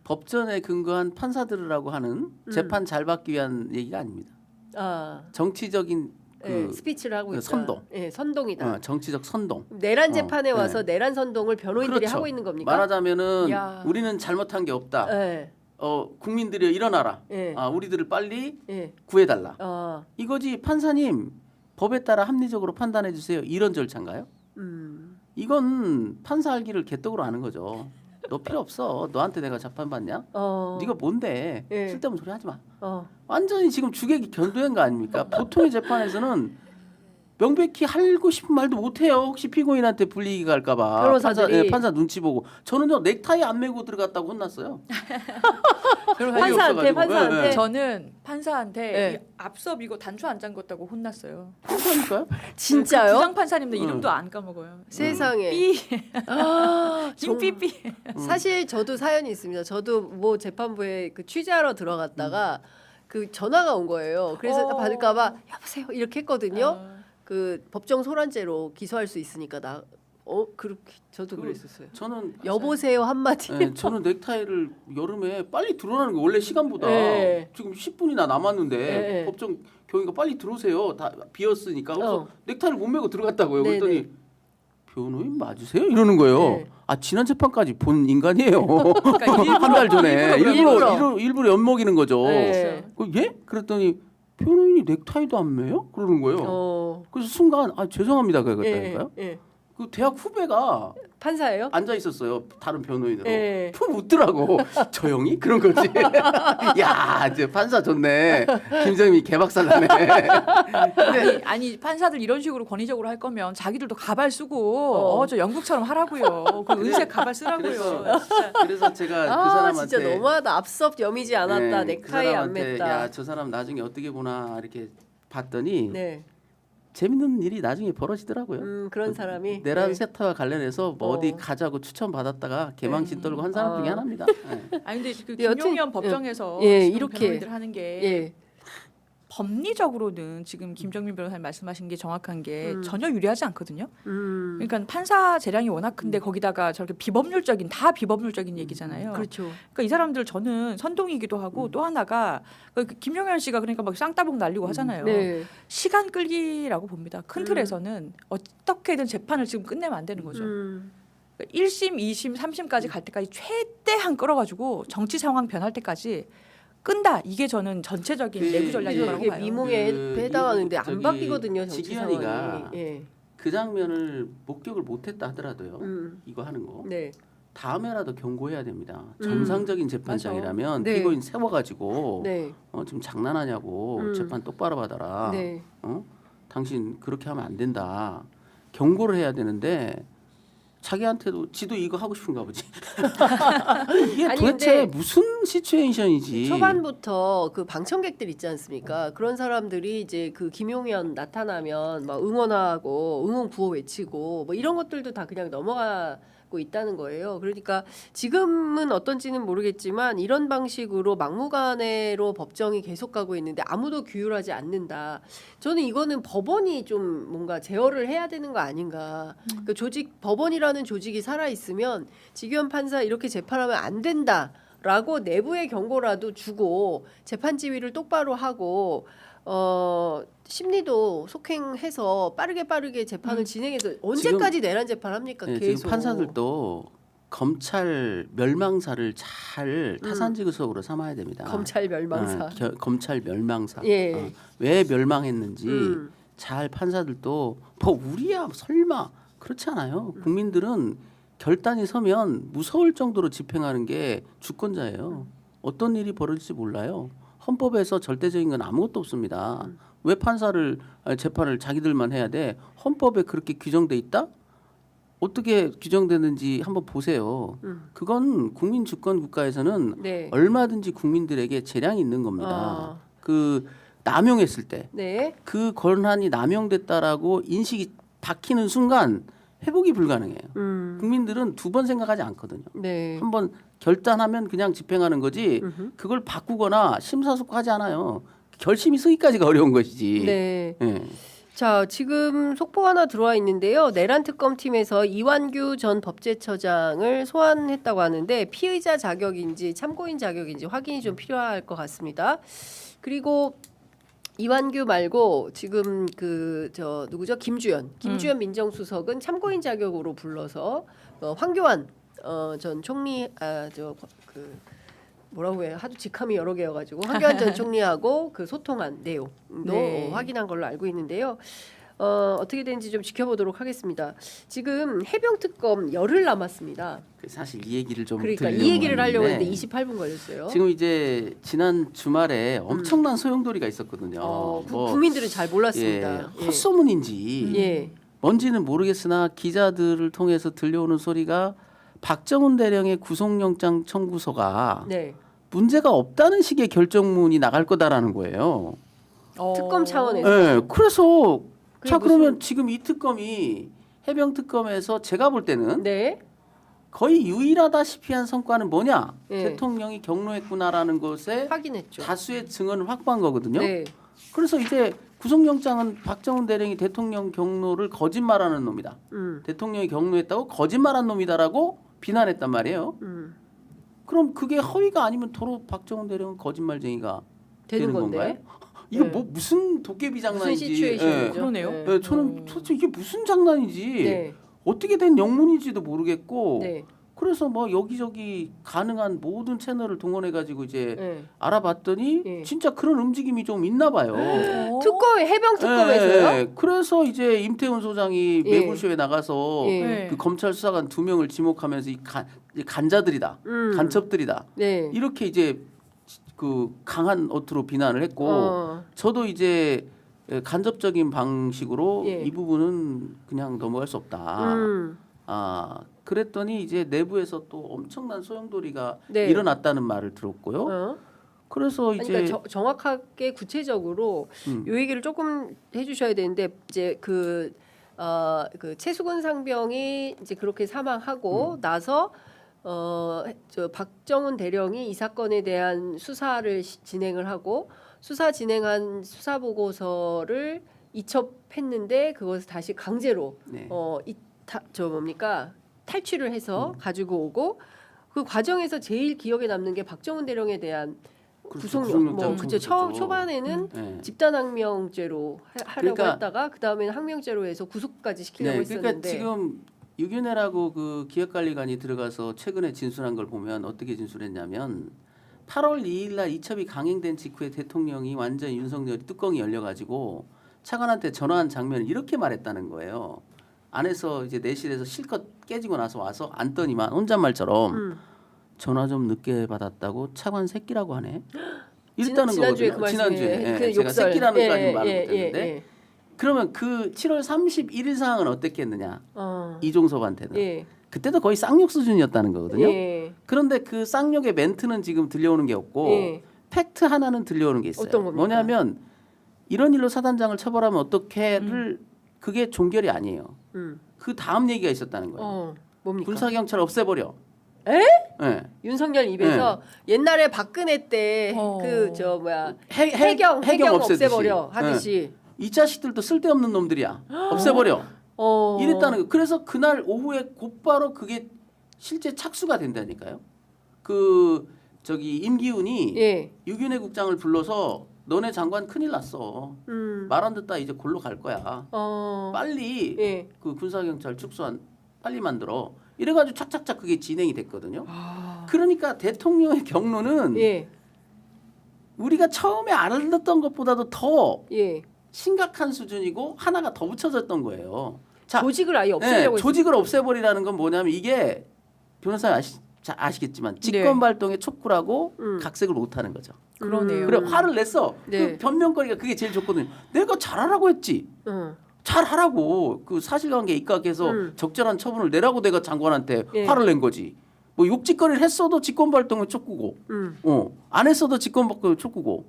Speaker 2: 법전에 근거한 판사 들으라고 하는 재판 잘 받기 위한 얘기가 아닙니다.
Speaker 1: 아,
Speaker 2: 정치적인 그
Speaker 1: 스피치를 하고 있다.
Speaker 2: 선동.
Speaker 1: 선동이다.
Speaker 2: 정치적 선동.
Speaker 1: 내란 재판에 와서
Speaker 2: 네.
Speaker 1: 내란 선동을 변호인들이
Speaker 2: 그렇죠.
Speaker 1: 하고 있는 겁니까?
Speaker 2: 말하자면은
Speaker 3: 야.
Speaker 2: 우리는 잘못한 게 없다.
Speaker 1: 네.
Speaker 2: 국민들이 일어나라.
Speaker 1: 네.
Speaker 2: 우리들을 빨리
Speaker 1: 네.
Speaker 2: 구해달라. 이거지 판사님 법에 따라 합리적으로 판단해 주세요. 이런 절차인가요? 이건 판사 알기를 개떡으로 아는 거죠. 너 필요 없어. 너한테 내가 재판받냐? 네가 뭔데?
Speaker 1: 예.
Speaker 2: 쓸데없는 소리 하지 마.
Speaker 1: 완전히
Speaker 2: 지금 주객이 견도한 거 아닙니까? 보통의 재판에서는 명백히 하고 싶은 말도 못해요. 혹시 피고인한테 불이익이 갈까봐.
Speaker 1: 변호사들이.
Speaker 2: 판사 눈치 보고. 저는요 넥타이 안 메고 들어갔다고 혼났어요.
Speaker 1: 판사한테.
Speaker 3: 저는 판사한테
Speaker 1: 네.
Speaker 3: 이 앞섭 이거 단추 안 잠궜다고 혼났어요.
Speaker 2: 그러니까요.
Speaker 1: 진짜요?
Speaker 3: 부장 판사님들 이름도 안 까먹어요.
Speaker 1: 세상에.
Speaker 3: 삐.
Speaker 1: 정-
Speaker 3: 삐삐.
Speaker 1: 사실 저도 사연이 있습니다. 저도 뭐 재판부에 그 취재하러 들어갔다가 그 전화가 온 거예요. 그래서 받을까봐 여보세요 이렇게 했거든요. 그 법정 소란죄로 기소할 수 있으니까 그렇게 저도 그랬었어요.
Speaker 2: 저는
Speaker 1: 여보세요 한마디.
Speaker 2: 저는 넥타이를 여름에 빨리 들어가는 거 원래 시간보다
Speaker 1: 네.
Speaker 2: 지금 10분이나 남았는데
Speaker 1: 네.
Speaker 2: 법정 경위가 빨리 들어오세요. 다 비었으니까. 그래서 넥타이를 못 메고 들어갔다고요.
Speaker 1: 네,
Speaker 2: 그랬더니
Speaker 1: 네.
Speaker 2: 변호인 맞으세요? 이러는 거예요.
Speaker 1: 네.
Speaker 2: 지난 재판까지 본 인간이에요.
Speaker 3: 그러니까
Speaker 2: 한 달 전에
Speaker 1: 일부러.
Speaker 2: 일부러 엿먹이는 거죠.
Speaker 1: 네.
Speaker 2: 예? 그랬더니 변호인이 넥타이도 안 매요? 그러는 거예요. 그래서 순간 죄송합니다 그랬다니까요.
Speaker 1: 예.
Speaker 2: 그 대학 후배가
Speaker 1: 판사예요?
Speaker 2: 앉아 있었어요. 다른 변호인으로.
Speaker 1: 네.
Speaker 2: 푹 웃더라고. 저 형이 그런 거지. 야, 이제 판사 좋네. 김정미 개박살 나네.
Speaker 3: 아니 판사들 이런 식으로 권위적으로 할 거면 자기들도 가발 쓰고 저 영국처럼 하라고요. 그 은색 가발 쓰라고요.
Speaker 2: 그래서 제가 그
Speaker 1: 아
Speaker 2: 사람한테
Speaker 1: 진짜 너무하다. 앞섭 여미지 않았다.
Speaker 2: 네,
Speaker 1: 넥타이 안
Speaker 2: 사람한테
Speaker 1: 맸다.
Speaker 2: 야, 저 사람 나중에 어떻게 보나 이렇게 봤더니
Speaker 1: 네.
Speaker 2: 재밌는 일이 나중에 벌어지더라고요.
Speaker 1: 그런 사람이
Speaker 2: 내란
Speaker 1: 네.
Speaker 2: 세타와 관련해서 뭐 어디 가자고 추천 받았다가 개망신 떨고 한 사람 중에 하나입니다. 네.
Speaker 3: 아니 근데 그
Speaker 1: 여튼,
Speaker 3: 김용현 법정에서
Speaker 1: 예,
Speaker 3: 지금
Speaker 1: 이렇게.
Speaker 3: 변호인들 하는 게
Speaker 1: 예.
Speaker 3: 법리적으로는 지금 김정민 변호사님 말씀하신 게 정확한 게
Speaker 1: 음.
Speaker 3: 전혀 유리하지 않거든요.
Speaker 1: 음.
Speaker 3: 그러니까 판사 재량이 워낙 큰데 거기다가 저렇게 다 비법률적인 얘기잖아요.
Speaker 1: 그렇죠.
Speaker 3: 그러니까 이 사람들 저는 선동이기도 하고 또 하나가 그 김용현 씨가 그러니까 막 쌍따봉 날리고 하잖아요.
Speaker 1: 네.
Speaker 3: 시간 끌기라고 봅니다. 큰 틀에서는 어떻게든 재판을 지금 끝내면 안 되는 거죠. 그러니까 1심, 2심, 3심까지 갈 때까지 최대한 끌어가지고 정치 상황 변할 때까지 끈다. 이게 저는 전체적인
Speaker 2: 그
Speaker 3: 내부 전략인 거라고
Speaker 1: 이게
Speaker 3: 봐요.
Speaker 1: 미몽에
Speaker 2: 그
Speaker 1: 해당하는데 안
Speaker 2: 저기
Speaker 1: 바뀌거든요. 정치
Speaker 2: 지기현이가
Speaker 1: 상황이. 예.
Speaker 2: 그 장면을 목격을 못했다 하더라도요. 이거 하는 거.
Speaker 1: 네.
Speaker 2: 다음에라도 경고해야 됩니다. 정상적인 재판장이라면
Speaker 1: 네.
Speaker 2: 피고인 세워가지고
Speaker 1: 네.
Speaker 2: 좀 장난하냐고 재판 똑바로 받아라.
Speaker 1: 네.
Speaker 2: 당신 그렇게 하면 안 된다. 경고를 해야 되는데 자기한테도 지도 이거 하고 싶은가 보지. 이게
Speaker 1: 아니,
Speaker 2: 도대체
Speaker 1: 근데
Speaker 2: 무슨 시츄에이션이지.
Speaker 1: 초반부터 그 방청객들 있지 않습니까? 그런 사람들이 이제 그 김용현 나타나면 막 응원하고 응원 구호 외치고 뭐 이런 것들도 다 그냥 넘어가고 있다는 거예요. 그러니까 지금은 어떤지는 모르겠지만 이런 방식으로 막무가내로 법정이 계속 가고 있는데 아무도 규율하지 않는다. 저는 이거는 법원이 좀 뭔가 제어를 해야 되는 거 아닌가. 그 법원이라는 조직이 살아 있으면 지기현 판사 이렇게 재판하면 안 된다. 라고 내부의 경고라도 주고 재판 지휘를 똑바로 하고 심리도 속행해서 빠르게 재판을 진행해서 언제까지 내란 재판 합니까?
Speaker 2: 네,
Speaker 1: 계속
Speaker 2: 지금 판사들도 검찰 멸망사를 잘 타산지구석으로 삼아야 됩니다.
Speaker 1: 검찰 멸망사.
Speaker 2: 검찰 멸망사.
Speaker 1: 예.
Speaker 2: 왜 멸망했는지
Speaker 1: 음.
Speaker 2: 잘 판사들도 뭐 우리야 설마 그렇지 않아요. 국민들은 결단이 서면 무서울 정도로 집행하는 게 주권자예요. 어떤 일이 벌어질지 몰라요. 헌법에서 절대적인 건 아무것도 없습니다. 왜 재판을 자기들만 해야 돼? 헌법에 그렇게 규정돼 있다? 어떻게 규정되는지 한번 보세요. 그건 국민 주권 국가에서는
Speaker 1: 네.
Speaker 2: 얼마든지 국민들에게 재량이 있는 겁니다. 그 남용했을 때
Speaker 1: 네.
Speaker 2: 그 권한이 남용됐다라고 인식이 박히는 순간 회복이 불가능해요. 국민들은 두 번 생각하지 않거든요.
Speaker 1: 네.
Speaker 2: 한번 결단하면 그냥 집행하는 거지 그걸 바꾸거나 심사숙고하지 않아요. 결심이 서기까지가 어려운 것이지.
Speaker 1: 네.
Speaker 2: 예.
Speaker 1: 자, 지금 속보 하나 들어와 있는데요. 내란 특검팀에서 이완규 전 법제처장을 소환했다고 하는데 피의자 자격인지 참고인 자격인지 확인이 좀 필요할 것 같습니다. 그리고 이완규 말고 지금 누구죠? 김주현 민정수석은 참고인 자격으로 불러서 황교안 전 총리 뭐라고 해요? 하도 직함이 여러 개여가지고 황교안 전 총리하고 그 소통한 내용도
Speaker 3: 네.
Speaker 1: 확인한 걸로 알고 있는데요. 어떻게 되는지 좀 지켜보도록 하겠습니다. 지금 해병 특검 열흘 남았습니다.
Speaker 2: 사실 이 얘기를 좀
Speaker 1: 그러니까
Speaker 2: 드리려고
Speaker 1: 이 얘기를 하려고
Speaker 2: 했는데
Speaker 1: 했는데 28분 걸렸어요.
Speaker 2: 지금 이제 지난 주말에 엄청난 소용돌이가 있었거든요.
Speaker 1: 국민들은 잘 몰랐습니다.
Speaker 2: 예, 헛소문인지
Speaker 1: 예.
Speaker 2: 뭔지는 모르겠으나 기자들을 통해서 들려오는 소리가 박정훈 대령의 구속영장 청구서가
Speaker 1: 네.
Speaker 2: 문제가 없다는 식의 결정문이 나갈 거다라는 거예요.
Speaker 1: 특검 차원에서.
Speaker 2: 네, 그래서 자
Speaker 1: 무슨-
Speaker 2: 그러면 지금 이 특검이 해병 특검에서 제가 볼 때는
Speaker 1: 네.
Speaker 2: 거의 유일하다시피 한 성과는 뭐냐?
Speaker 1: 네.
Speaker 2: 대통령이 경로했구나라는 것에
Speaker 1: 확인했죠.
Speaker 2: 다수의 증언을 확보한 거거든요.
Speaker 1: 네.
Speaker 2: 그래서 이제 구속영장은 박정훈 대령이 대통령 경로를 거짓말하는 놈이다. 대통령이 경로했다고 거짓말한 놈이다라고 비난했단 말이에요. 그럼 그게 허위가 아니면 도로 박정훈 대령은 거짓말쟁이가
Speaker 1: 되는
Speaker 2: 되는
Speaker 1: 건데.
Speaker 2: 건가요? 이거
Speaker 1: 네.
Speaker 2: 뭐 무슨 도깨비 장난인지.
Speaker 1: 무슨 시츄에이션이죠?
Speaker 3: 그러네요.
Speaker 1: 네.
Speaker 2: 저는 도대체 이게 무슨 장난인지
Speaker 1: 네.
Speaker 2: 어떻게 된 영문인지도 모르겠고
Speaker 1: 네.
Speaker 2: 그래서 뭐 여기저기 가능한 모든 채널을 동원해 가지고 이제
Speaker 1: 예.
Speaker 2: 알아봤더니
Speaker 1: 예.
Speaker 2: 진짜 그런 움직임이 좀 있나 봐요.
Speaker 1: 특검 해병 특검에서요?
Speaker 2: 예. 그래서 이제 임태훈 소장이
Speaker 1: 예.
Speaker 2: 매불쇼에 나가서
Speaker 1: 예.
Speaker 3: 네.
Speaker 2: 그 검찰 수사관 2명을 지목하면서 이 간자들이다, 간첩들이다
Speaker 1: 네.
Speaker 2: 이렇게 이제 그 강한 어투로 비난을 했고 저도 이제 간접적인 방식으로
Speaker 1: 예.
Speaker 2: 이 부분은 그냥 넘어갈 수 없다. 아 그랬더니 이제 내부에서 또 엄청난 소용돌이가
Speaker 1: 네.
Speaker 2: 일어났다는 말을 들었고요. 그래서
Speaker 1: 아니,
Speaker 2: 이제
Speaker 1: 그러니까 정확하게 구체적으로 이 얘기를 조금 해주셔야 되는데 이제 그 최수근 상병이 이제 그렇게 사망하고 나서 저 박정훈 대령이 이 사건에 대한 수사를 진행을 하고 수사 진행한 수사 보고서를 이첩했는데 그것을 다시 강제로
Speaker 2: 네.
Speaker 1: 저 뭡니까 탈취를 해서 가지고 오고 그 과정에서 제일 기억에 남는 게 박정훈 대령에 대한
Speaker 2: 그렇죠.
Speaker 1: 구속영
Speaker 2: 구속영장
Speaker 1: 그죠
Speaker 2: 청구죠.
Speaker 1: 초반에는
Speaker 2: 네.
Speaker 1: 집단항명죄로 하려고
Speaker 2: 그러니까-
Speaker 1: 했다가 그 다음에는 항명죄로 해서 구속까지 시키려고
Speaker 2: 네, 그러니까
Speaker 1: 했었는데
Speaker 2: 지금 유균혜라고 그 기획관리관이 들어가서 최근에 진술한 걸 보면 어떻게 진술했냐면 8월 2일 날 이첩이 강행된 직후에 대통령이 완전 윤석열이 뚜껑이 열려가지고 차관한테 전화한 장면을 이렇게 말했다는 거예요. 안에서 이제 내실에서 실컷 깨지고 나서 와서 앉더니만 혼잣말처럼 전화 좀 늦게 받았다고 차관 새끼라고 하네. 이랬다는
Speaker 1: 지난주에
Speaker 2: 거거든요.
Speaker 1: 그 말씀에
Speaker 2: 지난주에
Speaker 1: 그
Speaker 2: 제가
Speaker 1: 욕설.
Speaker 2: 새끼라는까지 말을
Speaker 1: 예,
Speaker 2: 못했는데
Speaker 1: 예.
Speaker 2: 그러면 그 7월 31일 상황은 어땠겠느냐?
Speaker 1: 어.
Speaker 2: 이종섭한테는
Speaker 1: 예.
Speaker 2: 그때도 거의 쌍욕 수준이었다는 거거든요.
Speaker 1: 예.
Speaker 2: 그런데 그 쌍욕의 멘트는 지금 들려오는 게 없고
Speaker 1: 예.
Speaker 2: 팩트 하나는 들려오는 게 있어요.
Speaker 1: 어떤 겁니까?
Speaker 2: 뭐냐면 이런 일로 사단장을 처벌하면 어떻게를 그게 종결이 아니에요. 그 다음 얘기가 있었다는 거예요.
Speaker 1: 뭡니까?
Speaker 2: 군사경찰 없애버려.
Speaker 1: 에?
Speaker 2: 네.
Speaker 1: 윤석열 입에서 옛날에 박근혜 때
Speaker 3: 어.
Speaker 1: 그 저 뭐야
Speaker 2: 해경
Speaker 1: 해경
Speaker 2: 없애듯이.
Speaker 1: 없애버려 하듯이
Speaker 2: 이 자식들도 쓸데없는 놈들이야. 없애버려. 이랬다는 거. 그래서 그날 오후에 곧바로 그게 실제 착수가 된다니까요. 그 저기 임기훈이
Speaker 1: 예.
Speaker 2: 유균혜 국장을 불러서 너네 장관 큰일 났어. 말 안 듣다 이제 골로 갈 거야. 빨리
Speaker 1: 예.
Speaker 2: 그 군사경찰 축소한 빨리 만들어. 이래가지고 착착착 그게 진행이 됐거든요. 그러니까 대통령의 경로는
Speaker 1: 예.
Speaker 2: 우리가 처음에 알았던 것보다도 더
Speaker 1: 예.
Speaker 2: 심각한 수준이고 하나가 더 붙여졌던 거예요. 자,
Speaker 1: 조직을 아예 없애려고
Speaker 2: 네, 조직을 없애버리라는 건 뭐냐면 이게 변호사 아시겠지만 직권발동의 촉구라고 각색을 못하는 거죠.
Speaker 3: 그러네요.
Speaker 2: 그래 화를 냈어.
Speaker 1: 네.
Speaker 2: 그 변명거리가 그게 제일 좋거든요. 내가 잘하라고 했지. 잘하라고 그 사실관계에 입각해서 적절한 처분을 내라고 내가 장관한테
Speaker 1: 예.
Speaker 2: 화를 낸 거지. 뭐 욕짓거리를 했어도 직권발동을 촉구고, 안 했어도 직권발동을 촉구고,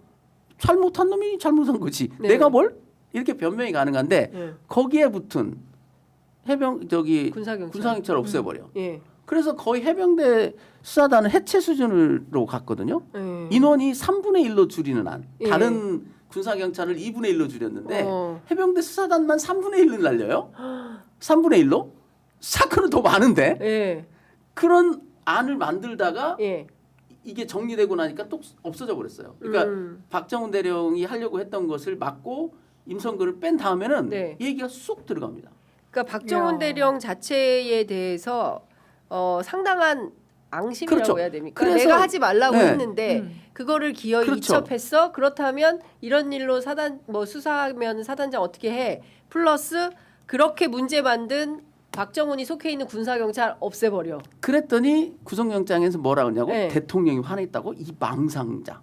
Speaker 2: 잘못한 놈이 잘못한 거지.
Speaker 1: 네.
Speaker 2: 내가 뭘 이렇게 변명이 가능한데
Speaker 1: 예.
Speaker 2: 거기에 붙은 해병 저기
Speaker 1: 군사경찰
Speaker 2: 없애버려.
Speaker 1: 예.
Speaker 2: 그래서 거의 해병대 수사단은 해체 수준으로 갔거든요.
Speaker 1: 예.
Speaker 2: 인원이 3분의 1로 줄이는 한
Speaker 1: 예.
Speaker 2: 다른 군사경찰을 2분의 1로 줄였는데
Speaker 1: 어.
Speaker 2: 해병대 수사단만 3분의 1을 날려요. 3분의 1로? 사건은 더 많은데
Speaker 1: 예.
Speaker 2: 그런 안을 만들다가
Speaker 1: 예.
Speaker 2: 이게 정리되고 나니까 또 없어져 버렸어요. 그러니까 박정훈 대령이 하려고 했던 것을 막고 임성근을 뺀 다음에는
Speaker 1: 네.
Speaker 2: 얘기가 쑥 들어갑니다.
Speaker 1: 그러니까 박정훈
Speaker 3: 이야.
Speaker 1: 대령 자체에 대해서 상당한 앙심이라고
Speaker 2: 그렇죠.
Speaker 1: 해야 됩니까?
Speaker 2: 그래서-
Speaker 1: 내가 하지 말라고
Speaker 2: 네.
Speaker 1: 했는데 그거를 기어이
Speaker 2: 그렇죠.
Speaker 1: 이첩했어. 그렇다면 이런 일로 수사하면 사단장 어떻게 해? 플러스 그렇게 문제 만든 박정훈이 속해 있는 군사경찰 없애버려.
Speaker 2: 그랬더니 구속영장에서 뭐라 그러냐고
Speaker 1: 네.
Speaker 2: 대통령이 화냈다고 이 망상자.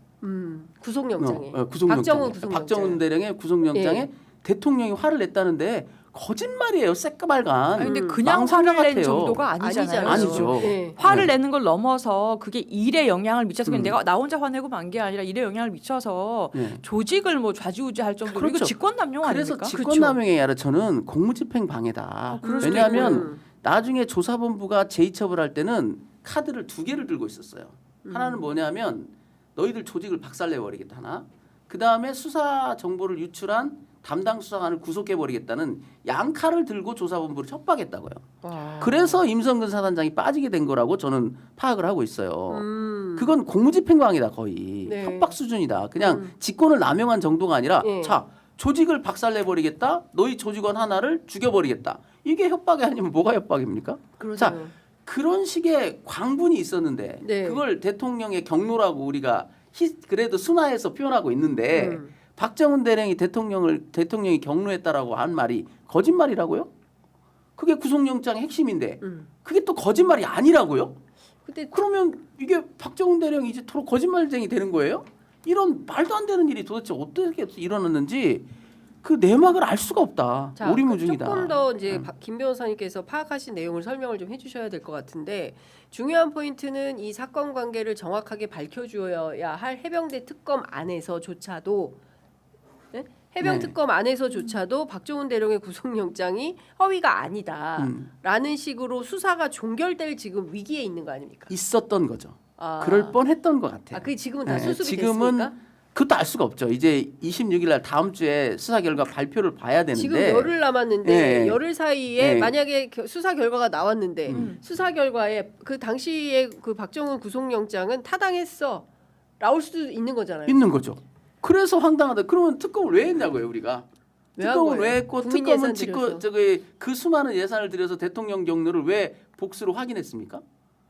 Speaker 1: 구속영장에.
Speaker 2: 구속영장에.
Speaker 1: 박정훈 구속영장.
Speaker 2: 박정훈 대령의 구속영장에
Speaker 1: 예.
Speaker 2: 대통령이 화를 냈다는데 거짓말이에요. 새까말간.
Speaker 3: 아니, 근데 그냥
Speaker 2: 망상자
Speaker 3: 화를 낸
Speaker 2: 같아요.
Speaker 3: 정도가 아니잖아요.
Speaker 2: 아니죠.
Speaker 1: 예.
Speaker 3: 화를
Speaker 2: 네.
Speaker 3: 내는 걸 넘어서 그게 일에 영향을 미쳐서 그냥 내가 나 혼자 화내고 만 게 아니라 일에 영향을 미쳐서
Speaker 2: 네.
Speaker 3: 조직을 뭐 좌지우지할 정도로
Speaker 2: 그렇죠.
Speaker 3: 이거 직권남용
Speaker 2: 그래서
Speaker 3: 아닙니까?
Speaker 2: 직권남용에 야라 저는 공무집행 방해다.
Speaker 3: 그럴 수도
Speaker 2: 왜냐하면 나중에 조사본부가 재이첩을 할 때는 카드를 2개를 들고 있었어요. 하나는 뭐냐면 너희들 조직을 박살내버리겠다 하나. 그 다음에 수사 정보를 유출한 담당 수사관을 구속해버리겠다는 양칼을 들고 조사본부를 협박했다고요.
Speaker 1: 와.
Speaker 2: 그래서 임성근 사단장이 빠지게 된 거라고 저는 파악을 하고 있어요. 그건 공무집행방해다 거의.
Speaker 1: 네.
Speaker 2: 협박 수준이다. 그냥 직권을 남용한 정도가 아니라
Speaker 1: 예.
Speaker 2: 자 조직을 박살내버리겠다. 너희 조직원 하나를 죽여버리겠다. 이게 협박이 아니면 뭐가 협박입니까?
Speaker 1: 그러잖아요.
Speaker 2: 그런 식의 광분이 있었는데
Speaker 1: 네.
Speaker 2: 그걸 대통령의 경로라고 우리가 그래도 순화해서 표현하고 있는데 박정훈 대령이 대통령이 경로했다라고 한 말이 거짓말이라고요? 그게 구속영장의 핵심인데 그게 또 거짓말이 아니라고요?
Speaker 1: 근데
Speaker 2: 그러면 이게 박정훈 대령이 이제 토록 거짓말쟁이 되는 거예요? 이런 말도 안 되는 일이 도대체 어떻게 일어났는지 그 내막을 알 수가 없다.
Speaker 1: 자,
Speaker 2: 오리무중이다.
Speaker 1: 조금 더 이제 김 변호사님께서 파악하신 내용을 설명을 좀 해주셔야 될 것 같은데 중요한 포인트는 이 사건 관계를 정확하게 밝혀주어야 할 해병대 특검 안에서조차도 네? 해병
Speaker 2: 네.
Speaker 1: 특검 안에서조차도 박정훈 대령의 구속영장이 허위가 아니다라는 식으로 수사가 종결될 지금 위기에 있는 거 아닙니까?
Speaker 2: 있었던 거죠.
Speaker 1: 아.
Speaker 2: 그럴 뻔했던 것 같아요.
Speaker 1: 그게 지금은 다
Speaker 2: 네,
Speaker 1: 수습이
Speaker 2: 지금은
Speaker 1: 됐습니까?
Speaker 2: 그것도 알 수가 없죠. 이제 26일 날 다음 주에 수사 결과 발표를 봐야 되는데
Speaker 1: 지금 열흘 남았는데
Speaker 2: 예.
Speaker 1: 열흘 사이에
Speaker 2: 예.
Speaker 1: 만약에 수사 결과가 나왔는데 수사 결과에 그 당시에 그 박정훈 구속영장은 타당했어 나올 수도 있는 거잖아요.
Speaker 2: 있는 거죠. 그래서 황당하다. 그러면 특검을 왜 했냐고요, 우리가.
Speaker 1: 왜 한
Speaker 2: 특검을
Speaker 1: 거예요?
Speaker 2: 왜 했고
Speaker 1: 국민
Speaker 2: 특검은
Speaker 1: 예산 들여서.
Speaker 2: 그 수많은 예산을 들여서 대통령 경로를 왜 복수로 확인했습니까?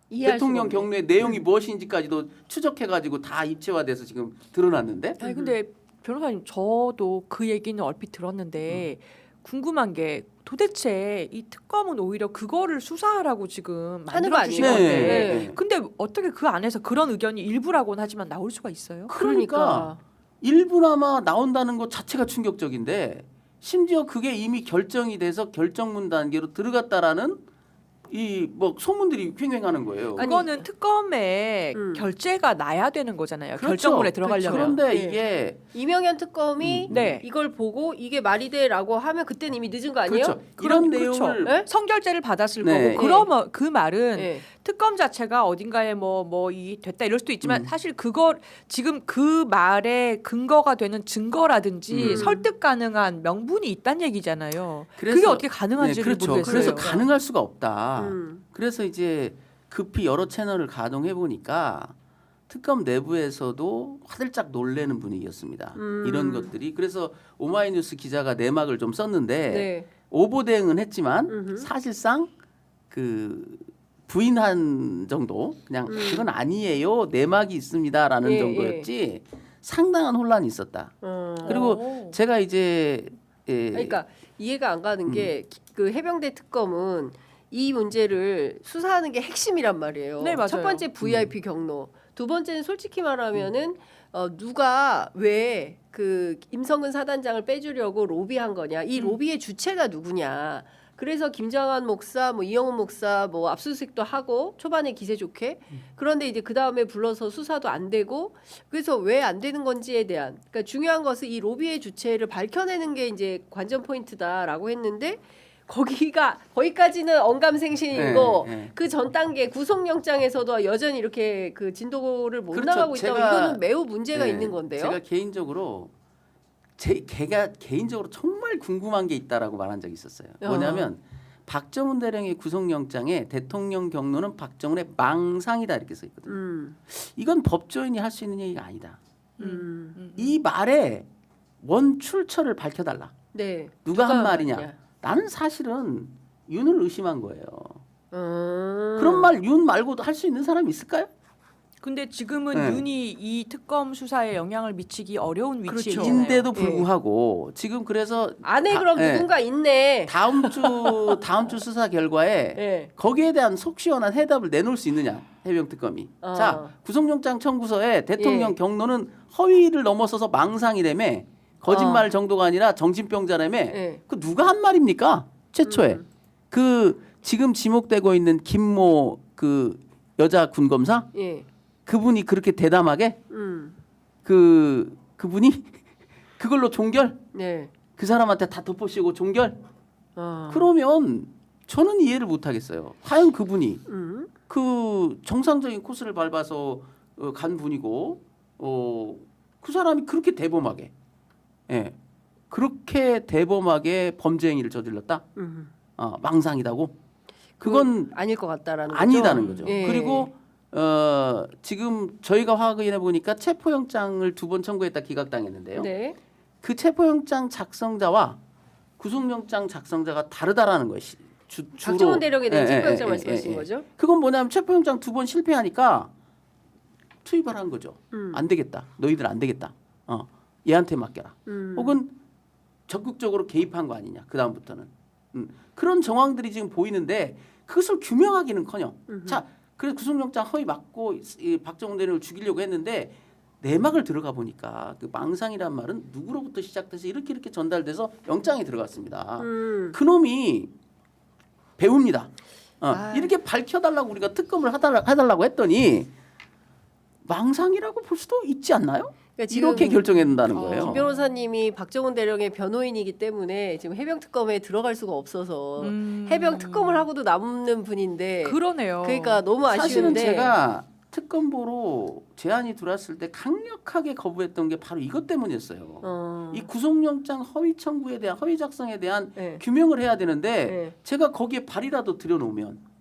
Speaker 1: 이해할
Speaker 2: 대통령
Speaker 1: 수가 없네.
Speaker 2: 경로의 내용이 무엇인지까지도 추적해가지고 다 입체화돼서 지금 드러났는데
Speaker 4: 아니 근데 변호사님 저도 그 얘기는 얼핏 들었는데 궁금한 게 도대체 이 특검은 오히려 그거를 수사하라고 지금
Speaker 1: 하는 거
Speaker 4: 만들어 주신
Speaker 1: 아니에요?
Speaker 4: 건데
Speaker 1: 네.
Speaker 4: 근데 어떻게 그 안에서 그런 의견이 일부라고는 하지만 나올 수가 있어요?
Speaker 1: 그러니까
Speaker 2: 일부나마 나온다는 것 자체가 충격적인데 심지어 그게 이미 결정이 돼서 결정문 단계로 들어갔다라는 이 뭐 소문들이 횡행하는 거예요.
Speaker 1: 아니,
Speaker 4: 그거는 특검에 결재가 나야 되는 거잖아요.
Speaker 2: 그렇죠.
Speaker 4: 결정문에 들어가려면.
Speaker 2: 그런데
Speaker 1: 네.
Speaker 2: 이게
Speaker 1: 이명현 특검이
Speaker 4: 네.
Speaker 1: 이걸 보고 이게 말이 돼라고 하면 그때는 이미 늦은 거 아니에요?
Speaker 2: 그렇죠. 이런
Speaker 4: 그렇죠.
Speaker 2: 내용을
Speaker 1: 네?
Speaker 4: 성결제를 받았을
Speaker 2: 네.
Speaker 4: 거고 그러면 그 말은
Speaker 1: 네.
Speaker 4: 특검 자체가 어딘가에 이 됐다 이럴 수도 있지만 사실 그걸 지금 그 말에 근거가 되는 증거라든지 설득 가능한 명분이 있다는 얘기잖아요. 그게 어떻게 가능한지를
Speaker 2: 그렇죠.
Speaker 4: 모르겠어요.
Speaker 2: 그래서 가능할 수가 없다.
Speaker 1: 음.
Speaker 2: 그래서 이제 급히 여러 채널을 가동해 보니까 특검 내부에서도 화들짝 놀래는 분위기였습니다. 이런 것들이 그래서 오마이뉴스 기자가 내막을 좀 썼는데
Speaker 1: 네.
Speaker 2: 오보 대응은 했지만 사실상 그 부인한 정도 그냥 그건 아니에요 내막이 있습니다라는
Speaker 1: 예,
Speaker 2: 정도였지 상당한 혼란이 있었다. 그리고
Speaker 4: 오.
Speaker 2: 제가 이제
Speaker 1: 그러니까 이해가 안 가는 게 그 해병대 특검은 이 문제를 수사하는 게 핵심이란 말이에요.
Speaker 4: 네, 맞아요.
Speaker 1: 첫 번째 VIP 경로, 두 번째는 솔직히 말하면은 누가 왜 그 임성근 사단장을 빼주려고 로비한 거냐, 이 로비의 주체가 누구냐. 그래서 김장한 목사, 뭐 이영훈 목사, 뭐 압수수색도 하고 초반에 기세 좋게 그런데 이제 그 다음에 불러서 수사도 안 되고 그래서 왜 안 되는 건지에 대한 그러니까 중요한 것은 이 로비의 주체를 밝혀내는 게 이제 관전 포인트다라고 했는데. 거기까지는 언감생심이고
Speaker 2: 네, 네.
Speaker 1: 그 전 단계 구속영장에서도 여전히 이렇게 그 진도를 못
Speaker 2: 그렇죠.
Speaker 1: 나가고 있다고
Speaker 2: 제가-
Speaker 1: 이거는 매우 문제가
Speaker 2: 네,
Speaker 1: 있는 건데요.
Speaker 2: 제가 개인적으로 걔가 개인적으로 정말 궁금한 게 있다라고 말한 적이 있었어요. 뭐냐면 박정훈 대령의 구속영장에 대통령 경로는 박정훈의 망상이다 이렇게 써 있거든요. 이건 법조인이 할 수 있는 얘기가 아니다. 이 말에 원출처를 밝혀달라.
Speaker 1: 네.
Speaker 2: 누가 한 말이냐?
Speaker 1: 말이냐.
Speaker 2: 나는 사실은 윤을 의심한 거예요.
Speaker 1: 음.
Speaker 2: 그런 말 윤 말고도 할 수 있는 사람이 있을까요?
Speaker 4: 근데 지금은
Speaker 2: 네.
Speaker 4: 윤이 이 특검 수사에 영향을 미치기 어려운 위치에
Speaker 1: 그렇죠.
Speaker 4: 있잖아요.
Speaker 2: 인데도 불구하고 지금 그래서
Speaker 1: 안에
Speaker 2: 다-
Speaker 1: 그럼
Speaker 2: 예.
Speaker 1: 누군가 있네.
Speaker 2: 다음 주 수사 결과에
Speaker 1: 예.
Speaker 2: 거기에 대한 속 시원한 해답을 내놓을 수 있느냐 해병 특검이.
Speaker 1: 어.
Speaker 2: 자 구속영장 청구서에 대통령
Speaker 1: 예.
Speaker 2: 경로는 허위를 넘어서서 망상이라며 거짓말 정도가 아니라 정신병자라며
Speaker 1: 예.
Speaker 2: 그 누가 한 말입니까 최초에 그 지금 지목되고 있는 김모 그 여자 군 검사
Speaker 1: 예.
Speaker 2: 그분이 그렇게 대담하게 그분이 그걸로 종결
Speaker 1: 네.
Speaker 2: 그 사람한테 다 덮어씌우고 종결
Speaker 1: 어.
Speaker 2: 그러면 저는 이해를 못 하겠어요. 과연 그분이
Speaker 1: 음.
Speaker 2: 그 정상적인 코스를 밟아서 간 분이고 그 사람이 그렇게 대범하게 그렇게 대범하게 범죄 행위를 저질렀다. 망상이다고. 그건
Speaker 1: 아닐 것 같다라는
Speaker 2: 아니다는 거죠.
Speaker 1: 예.
Speaker 2: 그리고 지금 저희가 확인해 보니까 체포영장을 2번 청구했다 기각당했는데요.
Speaker 1: 네.
Speaker 2: 그 체포영장 작성자와 구속영장 작성자가 다르다라는 것이 주로
Speaker 1: 박정훈 대령에 대한
Speaker 2: 예,
Speaker 1: 체포영장
Speaker 2: 예,
Speaker 1: 말씀하신
Speaker 2: 예, 예.
Speaker 1: 거죠?
Speaker 2: 그건 뭐냐면 체포영장 2번 실패하니까 투입을 한 거죠. 안 되겠다. 너희들 안 되겠다. 얘한테 맡겨라. 혹은 적극적으로 개입한 거 아니냐. 그 다음부터는 그런 정황들이 지금 보이는데 그것을 규명하기는커녕. 자, 그래서 구속영장 허위 맞고 이 박정훈 대령을 죽이려고 했는데 내막을 들어가 보니까 그 망상이란 말은 누구로부터 시작돼서 이렇게 전달돼서 영장에 들어갔습니다. 그놈이 배웁니다. 이렇게 밝혀달라고 우리가 특검을 해달라고 했더니 망상이라고 볼 수도 있지 않나요?
Speaker 1: 그러니까 지금
Speaker 2: 이렇게 결정했다는 거예요.
Speaker 1: 김 변호사님이 박정훈 대령의 변호인이기 때문에 지금 해병 특검에 들어갈 수가 없어서 해병 특검을 하고도 남는 분인데
Speaker 4: 그러네요.
Speaker 1: 그러니까 너무 아쉬운데
Speaker 2: 사실은 제가 특검보로 제안이 들어왔을 때 강력하게 거부했던 게 바로 이것 때문이었어요. 이 구속영장 허위 청구에 대한 허위 작성에 대한
Speaker 1: 네.
Speaker 2: 규명을 해야 되는데
Speaker 1: 네.
Speaker 2: 제가 거기에 발이라도 들여놓으면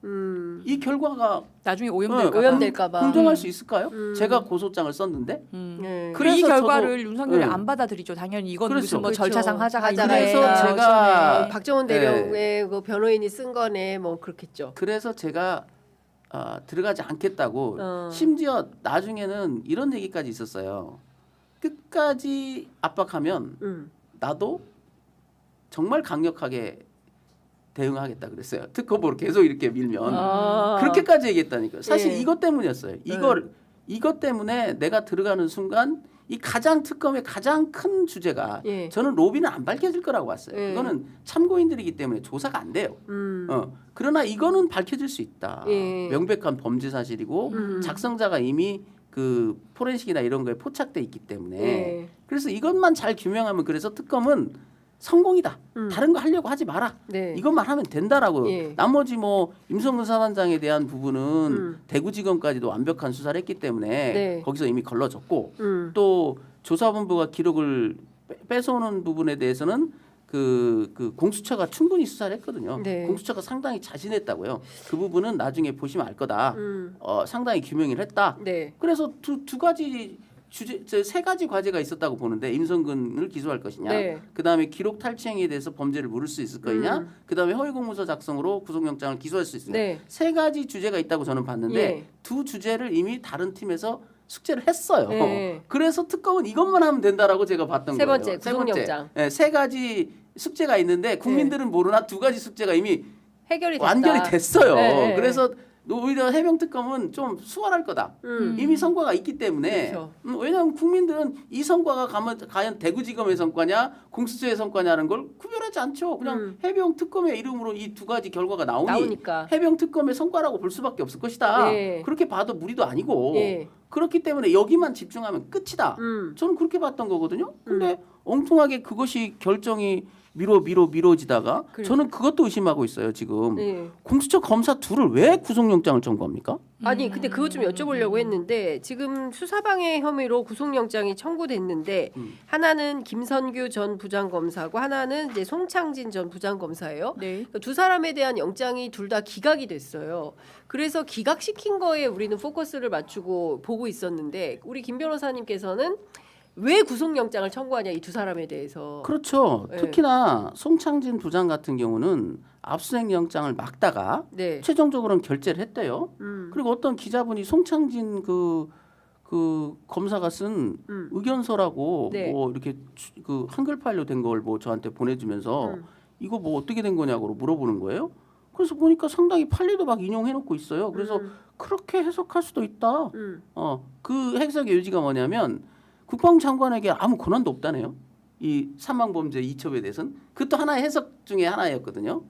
Speaker 2: 이 결과가
Speaker 3: 나중에 오염될까 봐.
Speaker 1: 오염될까봐.
Speaker 2: 공정할 수 있을까요? 제가 고소장을 썼는데
Speaker 1: 네.
Speaker 2: 그래서
Speaker 3: 이 결과를
Speaker 2: 저도-
Speaker 3: 윤석열이
Speaker 2: 네.
Speaker 3: 안 받아들이죠. 당연히 이건
Speaker 2: 그렇죠.
Speaker 3: 무슨 뭐
Speaker 1: 그렇죠.
Speaker 3: 절차상 하자가
Speaker 1: 하자가
Speaker 3: 있네.
Speaker 2: 그래서
Speaker 1: 있다.
Speaker 2: 제가
Speaker 1: 박정훈 대령의 그 변호인이 쓴 거네 뭐 그렇겠죠.
Speaker 2: 그래서 제가 들어가지 않겠다고
Speaker 1: 어.
Speaker 2: 심지어 나중에는 이런 얘기까지 있었어요. 끝까지 압박하면 나도 정말 강력하게 대응하겠다 그랬어요. 특검으로 계속 이렇게 밀면 그렇게까지 얘기했다니까요. 사실
Speaker 1: 예.
Speaker 2: 이것 때문이었어요. 이것 때문에 내가 들어가는 순간 이 가장 특검의 가장 큰 주제가
Speaker 1: 예.
Speaker 2: 저는 로비는 안 밝혀질 거라고 봤어요.
Speaker 1: 예.
Speaker 2: 그거는 참고인들이기 때문에 조사가 안 돼요. 그러나 이거는 밝혀질 수 있다.
Speaker 1: 예.
Speaker 2: 명백한 범죄 사실이고 작성자가 이미 그 포렌식이나 이런 거에 포착돼 있기 때문에
Speaker 1: 예.
Speaker 2: 그래서 이것만 잘 규명하면 그래서 특검은 성공이다. 다른 거 하려고 하지 마라.
Speaker 1: 네.
Speaker 2: 이것만 하면 된다라고.
Speaker 1: 예.
Speaker 2: 나머지 뭐 임성근 사단장에 대한 부분은 대구지검까지도 완벽한 수사를 했기 때문에
Speaker 1: 네.
Speaker 2: 거기서 이미 걸러졌고 또 조사본부가 기록을 뺏어오는 부분에 대해서는 그 공수처가 충분히 수사를 했거든요.
Speaker 1: 네.
Speaker 2: 공수처가 상당히 자신했다고요. 그 부분은 나중에 보시면 알 거다. 상당히 규명을 했다.
Speaker 1: 네.
Speaker 2: 그래서 두 가지 세 가지 과제가 있었다고 보는데 임성근을 기소할 것이냐,
Speaker 1: 네.
Speaker 2: 그다음에 기록 탈취행위에 대해서 범죄를 물을 수 있을 거냐, 그다음에 허위공문서 작성으로 구속영장을 기소할 수 있으냐.
Speaker 1: 네.
Speaker 2: 세 가지 주제가 있다고 저는 봤는데
Speaker 1: 예.
Speaker 2: 두 주제를 이미 다른 팀에서 숙제를 했어요.
Speaker 1: 예.
Speaker 2: 그래서 특검은 이것만 하면 된다라고 제가 봤던
Speaker 1: 세
Speaker 2: 거예요.
Speaker 1: 번째, 구속영장.
Speaker 2: 네, 세 가지 숙제가 있는데 국민들은 모르나 두 가지 숙제가 이미
Speaker 1: 해결이 됐다.
Speaker 2: 완결이 됐어요.
Speaker 1: 네.
Speaker 2: 그래서 오히려 해병 특검은 좀 수월할 거다. 이미 성과가 있기 때문에.
Speaker 1: 그렇죠.
Speaker 2: 왜냐하면 국민들은 이 성과가 과연 대구지검의 성과냐, 공수처의 성과냐는 걸 구별하지 않죠. 그냥 해병 특검의 이름으로 이 두 가지 결과가
Speaker 1: 나오니까.
Speaker 2: 해병 특검의 성과라고 볼 수밖에 없을 것이다.
Speaker 1: 예.
Speaker 2: 그렇게 봐도 무리도 아니고.
Speaker 1: 예.
Speaker 2: 그렇기 때문에 여기만 집중하면 끝이다. 저는 그렇게 봤던 거거든요. 근데 엉뚱하게 그것이 결정이 미뤄지다가
Speaker 1: 그래요.
Speaker 2: 저는 그것도 의심하고 있어요. 지금
Speaker 1: 네.
Speaker 2: 공수처 검사 둘을 왜 구속영장을 청구합니까?
Speaker 1: 아니 근데 그것 좀 여쭤보려고 했는데 지금 수사방해 혐의로 구속영장이 청구됐는데 하나는 김선규 전 부장검사고 하나는 이제 송창진 전 부장검사예요.
Speaker 3: 네.
Speaker 1: 그러니까 두 사람에 대한 영장이 둘 다 기각이 됐어요. 그래서 기각시킨 거에 우리는 포커스를 맞추고 보고 있었는데 우리 김 변호사님께서는 왜 구속영장을 청구하냐 이 두 사람에 대해서.
Speaker 2: 그렇죠.
Speaker 1: 네.
Speaker 2: 특히나 송창진 부장 같은 경우는 압수수색 영장을 막다가
Speaker 1: 네.
Speaker 2: 최종적으로는 결재를 했대요. 그리고 어떤 기자분이 송창진 그 검사가 쓴 의견서라고
Speaker 1: 네.
Speaker 2: 뭐 이렇게 그 한글 파일로 된 걸 뭐 저한테 보내주면서 이거 뭐 어떻게 된 거냐고 물어보는 거예요. 그래서 보니까 상당히 판례도 막 인용해놓고 있어요. 그래서 그렇게 해석할 수도 있다. 그 해석의 요지가 뭐냐면 국방장관에게 아무 권한도 없다네요. 이 사망범죄 이첩에 대해서는 그것도 하나의 해석 중에 하나였거든요.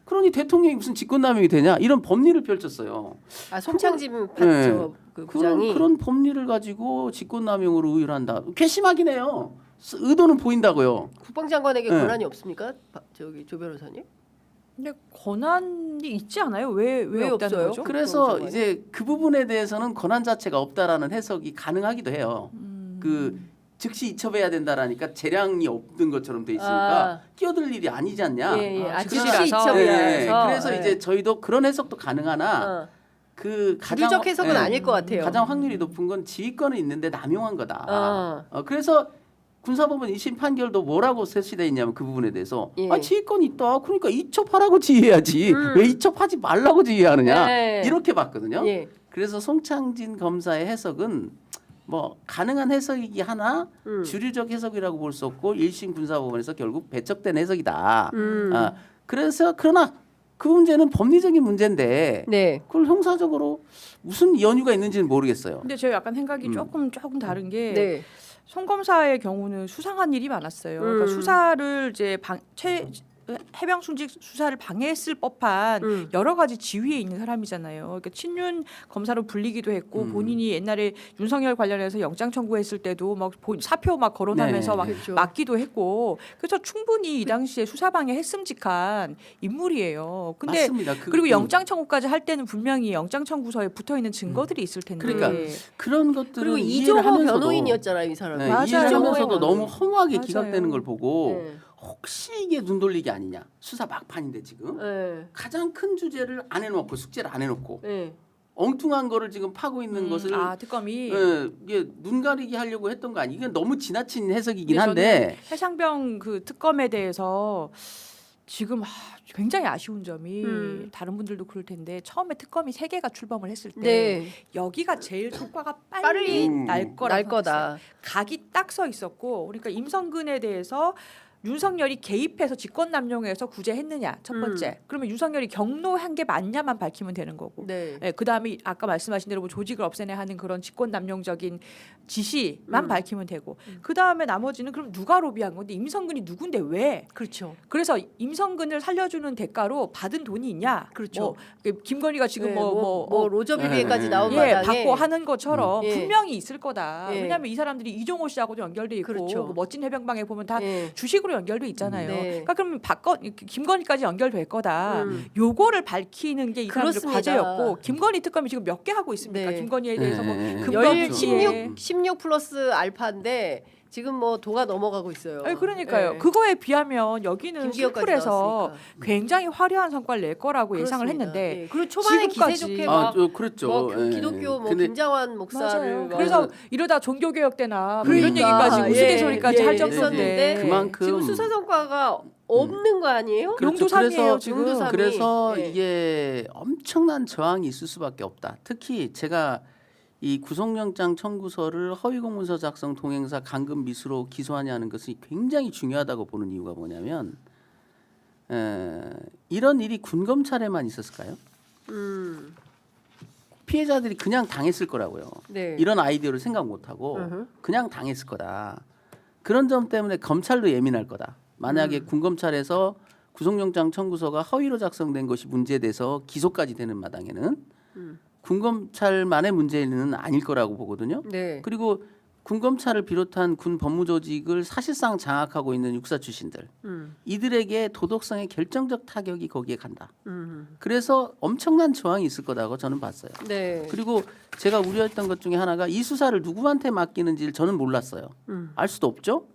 Speaker 2: 그러니 대통령이 무슨 직권남용이 되냐 이런 법리를 펼쳤어요.
Speaker 1: 아 송창진
Speaker 2: 네.
Speaker 1: 그 부장이
Speaker 2: 그런 법리를 가지고 직권남용으로 의율한다. 괘씸하긴 해요. 의도는 보인다고요.
Speaker 1: 국방장관에게
Speaker 2: 네.
Speaker 1: 권한이 없습니까? 저기 조 변호사님?
Speaker 3: 근데 권한이 있지 않아요? 왜
Speaker 1: 왜
Speaker 3: 없다는
Speaker 1: 없어요?
Speaker 3: 거죠?
Speaker 2: 그래서
Speaker 1: 국방장관이?
Speaker 2: 이제 그 부분에 대해서는 권한 자체가 없다라는 해석이 가능하기도 해요. 그 즉시 이첩해야 된다라니까 재량이 없는 것처럼 돼 있으니까 끼어들 일이 아니지 않냐.
Speaker 1: 예, 예.
Speaker 3: 즉시
Speaker 1: 즉시
Speaker 3: 이라서.
Speaker 1: 이첩이라서.
Speaker 2: 그래서
Speaker 1: 예.
Speaker 2: 이제 저희도 그런 해석도 가능하나 그 가장
Speaker 1: 주류적 해석은 아닐 것 같아요.
Speaker 2: 가장 확률이 높은 건 지휘권은 있는데 남용한 거다. 그래서 군사법원 1심 판결도 뭐라고 제시돼 있냐면 그 부분에 대해서
Speaker 1: 예.
Speaker 2: 지휘권이 있다. 그러니까 이첩하라고 지휘해야지. 왜 이첩하지 말라고 지휘하느냐.
Speaker 1: 네.
Speaker 2: 이렇게 봤거든요.
Speaker 1: 예.
Speaker 2: 그래서 송창진 검사의 해석은 뭐 가능한 해석이기 하나 주류적 해석이라고 볼 수 없고 1심 군사법원에서 결국 배척된 해석이다. 그래서 그러나 그 문제는 법리적인 문제인데
Speaker 1: 네.
Speaker 2: 그걸 형사적으로 무슨 연유가 있는지는 모르겠어요.
Speaker 3: 근데 제가 약간 생각이 조금 다른 게
Speaker 1: 네.
Speaker 3: 송 검사의 경우는 수상한 일이 많았어요. 그러니까 수사를 이제 해병 순직 수사를 방해했을 법한 여러 가지 지위에 있는 사람이잖아요. 그러니까 친윤 검사로 불리기도 했고 본인이 옛날에 윤석열 관련해서 영장 청구했을 때도 막 사표 막 거론하면서
Speaker 2: 네.
Speaker 3: 막
Speaker 1: 그렇죠.
Speaker 3: 막기도 했고 그래서 충분히 이 당시에 수사 방해했음직한 인물이에요. 근데
Speaker 2: 맞습니다.
Speaker 3: 그리고 영장 청구까지 할 때는 분명히 영장 청구서에 붙어 있는 증거들이 있을 텐데.
Speaker 2: 그러니까 그런 것들은
Speaker 1: 그리고
Speaker 2: 이해를
Speaker 1: 이종호
Speaker 2: 하면서도
Speaker 1: 변호인이었잖아요, 이 사람이.
Speaker 2: 네,
Speaker 3: 맞아요.
Speaker 2: 이해를 하면서도
Speaker 1: 이종호
Speaker 2: 너무 허무하게
Speaker 3: 맞아요.
Speaker 2: 기각되는 걸 보고
Speaker 1: 네.
Speaker 2: 혹시 이게 눈 돌리기 아니냐. 수사 막판인데 지금
Speaker 1: 네.
Speaker 2: 가장 큰 주제를 안 해놓고 숙제를 안 해놓고
Speaker 1: 네.
Speaker 2: 엉뚱한 거를 지금 파고 있는 것을
Speaker 3: 특검이
Speaker 2: 이게 눈 가리기 하려고 했던 거 아니? 이건 너무 지나친 해석이긴
Speaker 3: 근데
Speaker 2: 한데
Speaker 3: 저는 해상병 그 특검에 대해서 지금 굉장히 아쉬운 점이 다른 분들도 그럴 텐데 처음에 특검이 3개가 출범을 했을 때
Speaker 1: 네.
Speaker 3: 여기가 제일 성과가 빨리
Speaker 1: 빨리
Speaker 3: 날 거라
Speaker 1: 날 거다.
Speaker 3: 각이 딱 서 있었고 그러니까 임성근에 대해서 윤석열이 개입해서 직권남용해서 구제했느냐 첫 번째. 그러면 윤석열이 경로한 게 맞냐만 밝히면 되는 거고.
Speaker 1: 네.
Speaker 3: 네, 그다음에 아까 말씀하신 대로 뭐 조직을 없애내 하는 그런 직권남용적인 지시만 밝히면 되고. 그다음에 나머지는 그럼 누가 로비한 건데 임성근이 누군데 왜?
Speaker 1: 그렇죠.
Speaker 3: 그래서 임성근을 살려주는 대가로 받은 돈이 있냐?
Speaker 1: 그렇죠.
Speaker 3: 김건희가 지금
Speaker 1: 네,
Speaker 3: 뭐
Speaker 1: 로저 비비에까지
Speaker 2: 네.
Speaker 1: 나온
Speaker 3: 예,
Speaker 1: 마당에
Speaker 3: 받고 하는 것처럼
Speaker 1: 예.
Speaker 3: 분명히 있을 거다.
Speaker 1: 예.
Speaker 3: 왜냐하면 이 사람들이 이종호 씨하고도 연결돼 있고
Speaker 1: 그렇죠.
Speaker 3: 뭐 멋진 해병방에 보면 다
Speaker 1: 예.
Speaker 3: 주식으로 연결돼 있잖아요.
Speaker 1: 네.
Speaker 3: 그러니까 그러면 김건희까지 연결될 거다.
Speaker 1: 음.
Speaker 3: 요거를 밝히는 게 이 사람들
Speaker 1: 그렇습니다.
Speaker 3: 과제였고 김건희 특검이 지금 몇 개 하고 있습니까?
Speaker 1: 네.
Speaker 3: 김건희에 대해서 뭐
Speaker 2: 네.
Speaker 3: 금감원에
Speaker 1: 16 플러스 알파인데 지금 뭐 도가 넘어가고 있어요.
Speaker 3: 아니, 그러니까요.
Speaker 1: 네.
Speaker 3: 그거에 비하면 여기는
Speaker 1: 김기혁까지
Speaker 3: 심플해서
Speaker 1: 나왔으니까.
Speaker 3: 굉장히 화려한 성과를 낼 거라고 예상을
Speaker 1: 그렇습니다.
Speaker 3: 했는데
Speaker 1: 예. 그리고 초반에 기세
Speaker 3: 지금까지-
Speaker 1: 좋게
Speaker 2: 아,
Speaker 1: 막
Speaker 2: 그랬죠.
Speaker 1: 뭐
Speaker 2: 예.
Speaker 1: 기독교 뭐
Speaker 2: 근데
Speaker 1: 김장환 목사를
Speaker 3: 맞아요.
Speaker 1: 막
Speaker 3: 그래서 이러다 종교개혁 때나 뭐 이런
Speaker 1: 그러니까,
Speaker 3: 얘기까지 우스갯소리까지
Speaker 1: 예,
Speaker 3: 할
Speaker 1: 예,
Speaker 3: 정도인데
Speaker 1: 했었는데
Speaker 2: 그만큼
Speaker 1: 지금 수사 성과가 없는 거 아니에요?
Speaker 2: 그렇죠.
Speaker 3: 용두삼이에요,
Speaker 2: 그래서-
Speaker 3: 지금.
Speaker 1: 용두삼이.
Speaker 2: 그래서
Speaker 1: 예.
Speaker 2: 이게 엄청난 저항이 있을 수밖에 없다. 특히 제가 이 구속영장 청구서를 허위공문서 작성 동행사 강금 미수로 기소하냐는 것이 굉장히 중요하다고 보는 이유가 뭐냐면 이런 일이 군검찰에만 있었을까요? 피해자들이 그냥 당했을 거라고요.
Speaker 1: 네.
Speaker 2: 이런 아이디어를 생각 못하고 그냥 당했을 거다. 그런 점 때문에 검찰도 예민할 거다. 만약에 군검찰에서 구속영장 청구서가 허위로 작성된 것이 문제돼서 기소까지 되는 마당에는 군검찰만의 문제는 아닐 거라고 보거든요.
Speaker 1: 네.
Speaker 2: 그리고 군검찰을 비롯한 군 법무조직을 사실상 장악하고 있는 육사 출신들 이들에게 도덕성의 결정적 타격이 거기에 간다. 그래서 엄청난 저항이 있을 거다고 저는 봤어요.
Speaker 1: 네.
Speaker 2: 그리고 제가 우려했던 것 중에 하나가 이 수사를 누구한테 맡기는지를 저는 몰랐어요. 알 수도 없죠.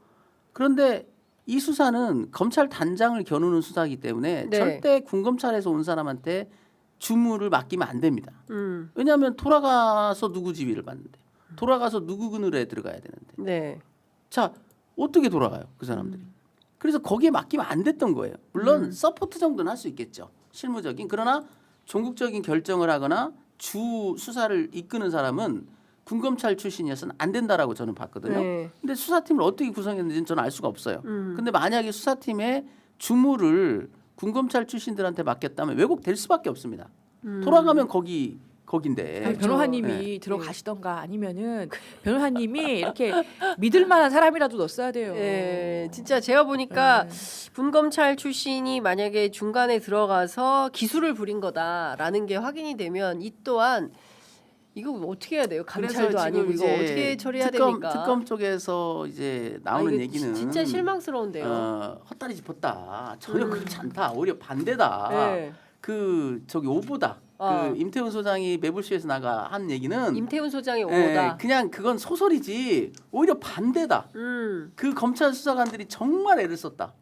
Speaker 2: 그런데 이 수사는 검찰 단장을 겨누는 수사이기 때문에
Speaker 1: 네.
Speaker 2: 절대 군검찰에서 온 사람한테 주무를 맡기면 안 됩니다. 왜냐하면 돌아가서 누구 지휘를 받는데 돌아가서 누구 그늘에 들어가야 되는데
Speaker 1: 네.
Speaker 2: 자 어떻게 돌아가요 그 사람들이. 그래서 거기에 맡기면 안 됐던 거예요. 물론 서포트 정도는 할 수 있겠죠. 실무적인. 그러나 종국적인 결정을 하거나 주 수사를 이끄는 사람은 군검찰 출신이어서는 안 된다라고 저는 봤거든요.
Speaker 1: 네.
Speaker 2: 근데 수사팀을 어떻게 구성했는지는 저는 알 수가 없어요. 근데 만약에 수사팀의 주무를 군검찰 출신들한테 맡겼다면 왜곡될 수밖에 없습니다. 돌아가면 거긴데.
Speaker 3: 아니, 변호사님이 들어가시던가 아니면은 변호사님이 이렇게 믿을 만한 사람이라도 넣었어야 돼요.
Speaker 1: 예, 진짜 제가 보니까 군검찰 출신이 만약에 중간에 들어가서 기술을 부린 거다라는 게 확인이 되면 이 또한 이거 어떻게 해야 돼요? 감찰도
Speaker 2: 그래서 지금
Speaker 1: 아니고 이거
Speaker 2: 이제
Speaker 1: 어떻게 처리해야
Speaker 2: 특검,
Speaker 1: 됩니까?
Speaker 2: 특검 쪽에서 이제
Speaker 1: 아,
Speaker 2: 나오는
Speaker 1: 이거
Speaker 2: 얘기는
Speaker 1: 진짜 실망스러운데요.
Speaker 2: 헛다리 짚었다. 전혀 그렇지 않다. 오히려 반대다.
Speaker 1: 네.
Speaker 2: 그 저기 오보다. 그 임태훈 소장이 매불쇼에서 나가 한 얘기는
Speaker 1: 임태훈 소장의
Speaker 2: 예,
Speaker 1: 오보다.
Speaker 2: 그냥 그건 소설이지 오히려 반대다. 그 검찰 수사관들이 정말 애를 썼다.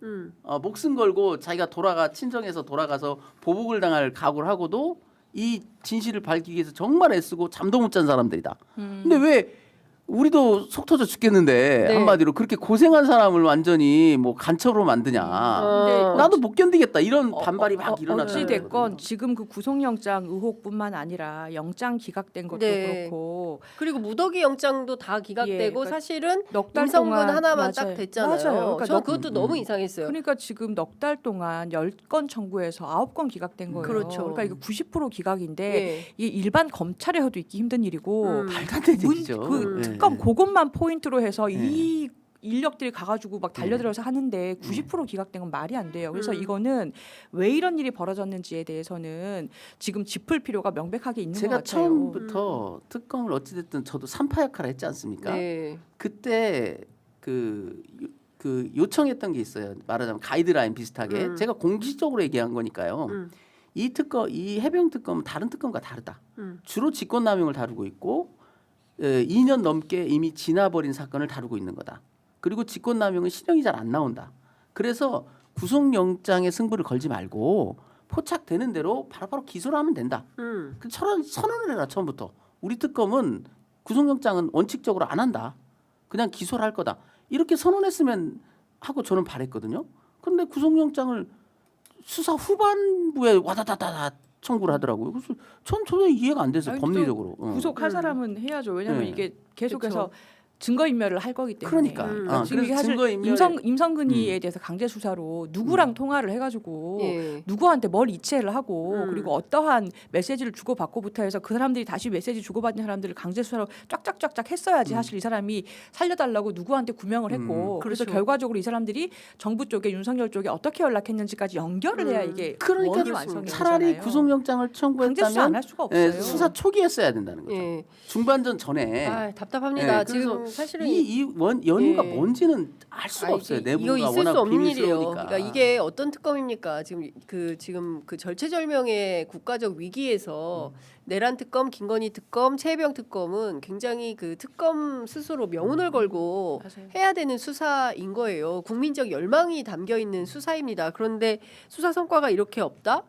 Speaker 2: 목숨 걸고 자기가 친정에서 돌아가서 보복을 당할 각오를 하고도 이 진실을 밝히기 위해서 정말 애쓰고 잠도 못 잔 사람들이다. 근데 왜 우리도 속 터져 죽겠는데
Speaker 1: 네.
Speaker 2: 한마디로 그렇게 고생한 사람을 완전히 뭐 간첩으로 만드냐. 나도 못 견디겠다 이런 반발이 막 일어났어요.
Speaker 3: 어찌 됐건 지금 그 구속영장 의혹뿐만 아니라 영장 기각된 것도
Speaker 1: 네.
Speaker 3: 그렇고
Speaker 1: 그리고 무더기 영장도 다 기각되고
Speaker 3: 예, 그러니까
Speaker 1: 사실은
Speaker 3: 넉 달
Speaker 1: 임성근
Speaker 3: 동안
Speaker 1: 하나만 딱
Speaker 3: 맞아요.
Speaker 1: 됐잖아요.
Speaker 3: 맞아요. 그러니까
Speaker 1: 저 그것도 너무 이상했어요.
Speaker 3: 그러니까 지금 넉 달 동안 10건 청구해서 9건 기각된 거예요.
Speaker 1: 그렇죠.
Speaker 3: 그러니까 이거 90% 기각인데
Speaker 1: 예.
Speaker 3: 이게 일반 검찰에서도 있기 힘든 일이고
Speaker 2: 말도 안 되는 얘기죠.
Speaker 3: 그
Speaker 2: 예.
Speaker 3: 특검 그것만 포인트로 해서
Speaker 2: 예.
Speaker 3: 이 인력들이 가가지고 막 달려들어서 하는데 90% 기각된 건 말이 안 돼요. 그래서 이거는 왜 이런 일이 벌어졌는지에 대해서는 지금 짚을 필요가 명백하게 있는 것
Speaker 2: 제가
Speaker 3: 같아요.
Speaker 2: 처음부터 특검을 어찌됐든 저도 3파 역할을 했지 않습니까?
Speaker 1: 네.
Speaker 2: 그때 그 요청했던 게 있어요. 말하자면 가이드라인 비슷하게 제가 공식적으로 얘기한 거니까요. 이 특검, 이 해병 특검은 다른 특검과 다르다. 주로 직권남용을 다루고 있고 2년 넘게 이미 지나버린 사건을 다루고 있는 거다. 그리고 직권남용은 실형이 잘 안 나온다. 그래서 구속영장에 승부를 걸지 말고 포착되는 대로 바로바로 기소를 하면 된다. 그 선언을 해라 처음부터. 우리 특검은 구속영장은 원칙적으로 안 한다. 그냥 기소를 할 거다. 이렇게 선언했으면 하고 저는 바랬거든요. 그런데 구속영장을 수사 후반부에 와다다다다 청구를 하더라고요. 그래서 전 도저히 이해가 안 돼서
Speaker 3: 아니,
Speaker 2: 법리적으로.
Speaker 3: 구속할 사람은 해야죠. 왜냐하면
Speaker 2: 네.
Speaker 3: 이게 계속해서 증거인멸을 할 거기 때문에.
Speaker 2: 그러니까.
Speaker 3: 지금 이게
Speaker 2: 그래서
Speaker 3: 사실
Speaker 2: 증거인멸-
Speaker 3: 임성근이에 대해서 강제 수사로 누구랑 통화를 해가지고
Speaker 1: 예.
Speaker 3: 누구한테 뭘 이체를 하고 그리고 어떠한 메시지를 주고받고부터 해서 그 사람들이 다시 메시지 주고받는 사람들을 강제 수사로 쫙쫙쫙쫙 했어야지 사실 이 사람이 살려달라고 누구한테 구명을 했고 그래서
Speaker 1: 그렇죠.
Speaker 3: 결과적으로 이 사람들이 정부 쪽에 윤석열 쪽에 어떻게 연락했는지까지 연결을 해야 이게 원이
Speaker 2: 그러니까
Speaker 3: 완성이
Speaker 2: 차라리
Speaker 3: 되잖아요.
Speaker 2: 구속영장을
Speaker 3: 강제 수사 안
Speaker 2: 청구했다면
Speaker 3: 할 수가 없어요.
Speaker 2: 수사 초기에 써야 된다는 거죠.
Speaker 1: 예.
Speaker 2: 중반전 전에.
Speaker 1: 아, 답답합니다.
Speaker 2: 예, 그래서
Speaker 1: 지금 사실은
Speaker 2: 연유가
Speaker 1: 예.
Speaker 2: 뭔지는 알 수가
Speaker 1: 아,
Speaker 2: 없어요.
Speaker 1: 이거
Speaker 2: 내부가
Speaker 1: 있을
Speaker 2: 워낙
Speaker 1: 수 없는 일이에요.
Speaker 2: 비밀스러우니까.
Speaker 1: 그러니까 이게 어떤 특검입니까? 지금 그 절체절명의 국가적 위기에서 내란 특검, 김건희 특검, 최혜병 특검은 굉장히 그 특검 스스로 명운을 걸고
Speaker 3: 맞아요.
Speaker 1: 해야 되는 수사인 거예요. 국민적 열망이 담겨 있는 수사입니다. 그런데 수사 성과가 이렇게 없다?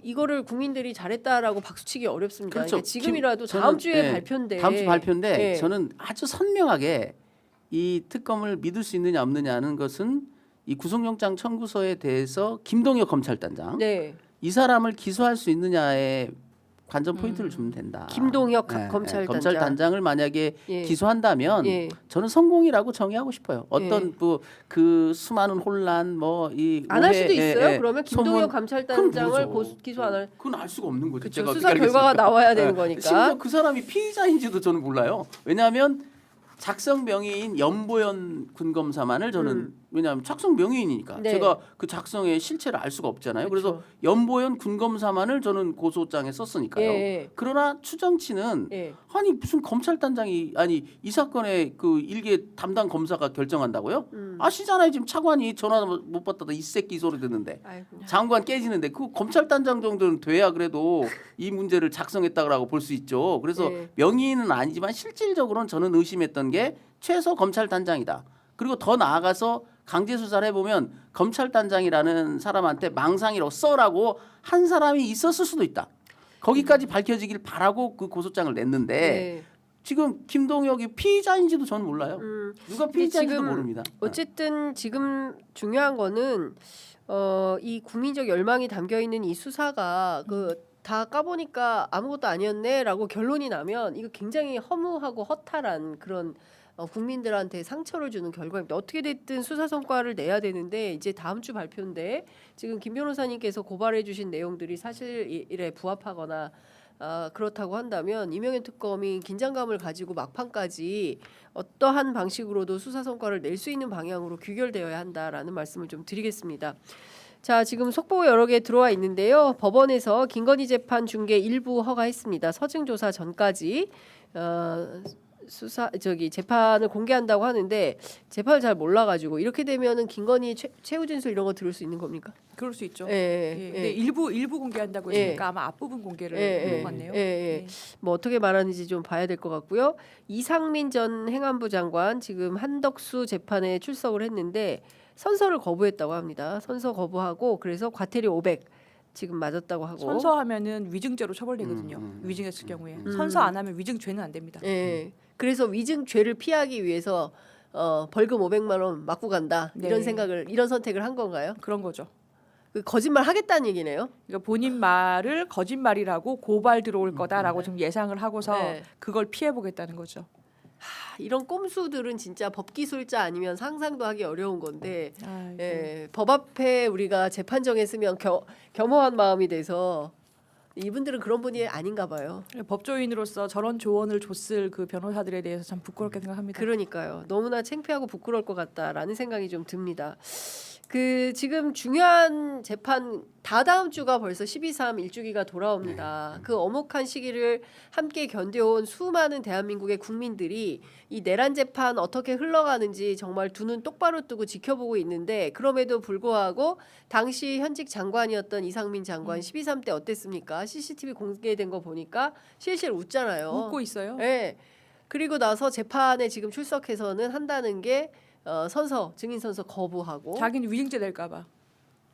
Speaker 1: 이거를 국민들이 잘했다라고 박수치기 어렵습니다.
Speaker 2: 그렇죠.
Speaker 1: 그러니까 지금이라도
Speaker 2: 저는,
Speaker 1: 다음 주에
Speaker 2: 예,
Speaker 1: 발표인데
Speaker 2: 다음 주 발표인데
Speaker 1: 예.
Speaker 2: 저는 아주 선명하게 이 특검을 믿을 수 있느냐 없느냐는 것은 이 구속영장 청구서에 대해서 김동혁 검찰단장
Speaker 1: 네.
Speaker 2: 이 사람을 기소할 수 있느냐에 관전 포인트를 주면 된다.
Speaker 1: 김동혁
Speaker 2: 예,
Speaker 1: 검찰단장.
Speaker 2: 검찰단장을 만약에
Speaker 1: 예.
Speaker 2: 기소한다면
Speaker 1: 예.
Speaker 2: 저는 성공이라고 정의하고 싶어요. 어떤
Speaker 1: 예.
Speaker 2: 그 수많은 혼란
Speaker 1: 안 할 수도 있어요. 그러면 김동혁 감찰단장을
Speaker 2: 모르죠.
Speaker 1: 기소 안 할.
Speaker 2: 그건 알 수가 없는 거죠.
Speaker 1: 그쵸,
Speaker 2: 제가
Speaker 1: 수사
Speaker 2: 어떻게
Speaker 1: 결과가
Speaker 2: 알겠습니까?
Speaker 1: 나와야 되는
Speaker 2: 예.
Speaker 1: 거니까.
Speaker 2: 심지어 그 사람이 피의자인지도 저는 몰라요. 왜냐하면 작성 명의인 연보현 군검사만을 저는 왜냐하면 작성 명의인이니까
Speaker 1: 네.
Speaker 2: 제가 그 작성의 실체를 알 수가 없잖아요. 그래서
Speaker 1: 그렇죠.
Speaker 2: 연보현 군검사만을 저는 고소장에 썼으니까요.
Speaker 1: 예.
Speaker 2: 그러나 추정치는
Speaker 1: 예.
Speaker 2: 아니 무슨 검찰단장이 아니 이 사건의 그 일개 담당 검사가 결정한다고요? 아시잖아요. 지금 차관이 전화 못 받다가 이 새끼 소리 듣는데
Speaker 1: 아이고.
Speaker 2: 장관 깨지는데 그 검찰단장 정도는 돼야 그래도 이 문제를 작성했다고 볼 수 있죠. 그래서
Speaker 1: 네.
Speaker 2: 명의는 아니지만 실질적으로는 저는 의심했던 게 최소 검찰단장이다. 그리고 더 나아가서 강제 수사를 해보면 검찰단장이라는 사람한테 망상이라고 써라고 한 사람이 있었을 수도 있다. 거기까지 밝혀지길 바라고 그 고소장을 냈는데
Speaker 1: 네.
Speaker 2: 지금 김동혁이 피의자인지도 저는 몰라요. 누가
Speaker 1: 근데
Speaker 2: 피의자인지도
Speaker 1: 지금
Speaker 2: 모릅니다.
Speaker 1: 어쨌든 지금 중요한 거는 이 국민적 열망이 담겨 있는 이 수사가 다 까보니까 아무것도 아니었네라고 결론이 나면 이거 굉장히 허무하고 허탈한 그런 국민들한테 상처를 주는 결과입니다. 어떻게 됐든 수사 성과를 내야 되는데 이제 다음 주 발표인데 지금 김 변호사님께서 고발해 주신 내용들이 사실에 부합하거나 그렇다고 한다면 이명현 특검이 긴장감을 가지고 막판까지 어떠한 방식으로도 수사 성과를 낼 수 있는 방향으로 규결되어야 한다라는 말씀을 좀 드리겠습니다. 자, 지금 속보 여러 개 들어와 있는데요. 법원에서 김건희 재판 중계 일부 허가했습니다. 서증 조사 전까지 재판을 공개한다고 하는데 재판을 잘 몰라가지고 이렇게 되면은 김건희 최후 진술 이런 거 들을 수 있는 겁니까?
Speaker 3: 그럴 수 있죠.
Speaker 1: 예,
Speaker 3: 근데 일부 공개한다고 했으니까 아마 앞부분 공개를 한 것 같네요. 네.
Speaker 1: 뭐 어떻게 말하는지 좀 봐야 될 것 같고요. 이상민 전 행안부 장관 지금 한덕수 재판에 출석을 했는데 선서를 거부했다고 합니다. 선서 거부하고 그래서 과태료 500. 지금 맞았다고 하고.
Speaker 4: 선서하면은 위증죄로 처벌되거든요. 위증했을 경우에 선서 안 하면 위증죄는 안 됩니다.
Speaker 1: 예. 그래서 위증죄를 피하기 위해서 벌금 500만 원 맞고 간다.
Speaker 4: 네.
Speaker 1: 이런 선택을 한 건가요?
Speaker 4: 그런 거죠.
Speaker 1: 그 거짓말 하겠다는 얘기네요.
Speaker 4: 그러니까 본인 말을 거짓말이라고 고발 들어올 거다라고 좀 예상을 하고서
Speaker 1: 네.
Speaker 4: 그걸 피해 보겠다는 거죠.
Speaker 1: 이런 꼼수들은 진짜 법기술자 아니면 상상도 하기 어려운 건데
Speaker 4: 아이고.
Speaker 1: 예, 법 앞에 우리가 재판정에 쓰면 겸허한 마음이 돼서 이분들은 그런 분이 아닌가 봐요.
Speaker 4: 법조인으로서 저런 조언을 줬을 그 변호사들에 대해서 참 부끄럽게 생각합니다.
Speaker 1: 그러니까요. 너무나 창피하고 부끄러울 것 같다라는 생각이 좀 듭니다. 그 지금 중요한 재판 다다음 주가 벌써 12.3 일주기가 돌아옵니다. 그 엄혹한 시기를 함께 견뎌온 수많은 대한민국의 국민들이 이 내란 재판 어떻게 흘러가는지 정말 두 눈 똑바로 뜨고 지켜보고 있는데 그럼에도 불구하고 당시 현직 장관이었던 이상민 장관 12.3 때 어땠습니까? CCTV 공개된 거 보니까 실실 웃잖아요.
Speaker 4: 웃고 있어요.
Speaker 1: 네. 그리고 나서 재판에 지금 출석해서는 한다는 게 증인 선서 거부하고
Speaker 4: 자기는 위증죄 될까봐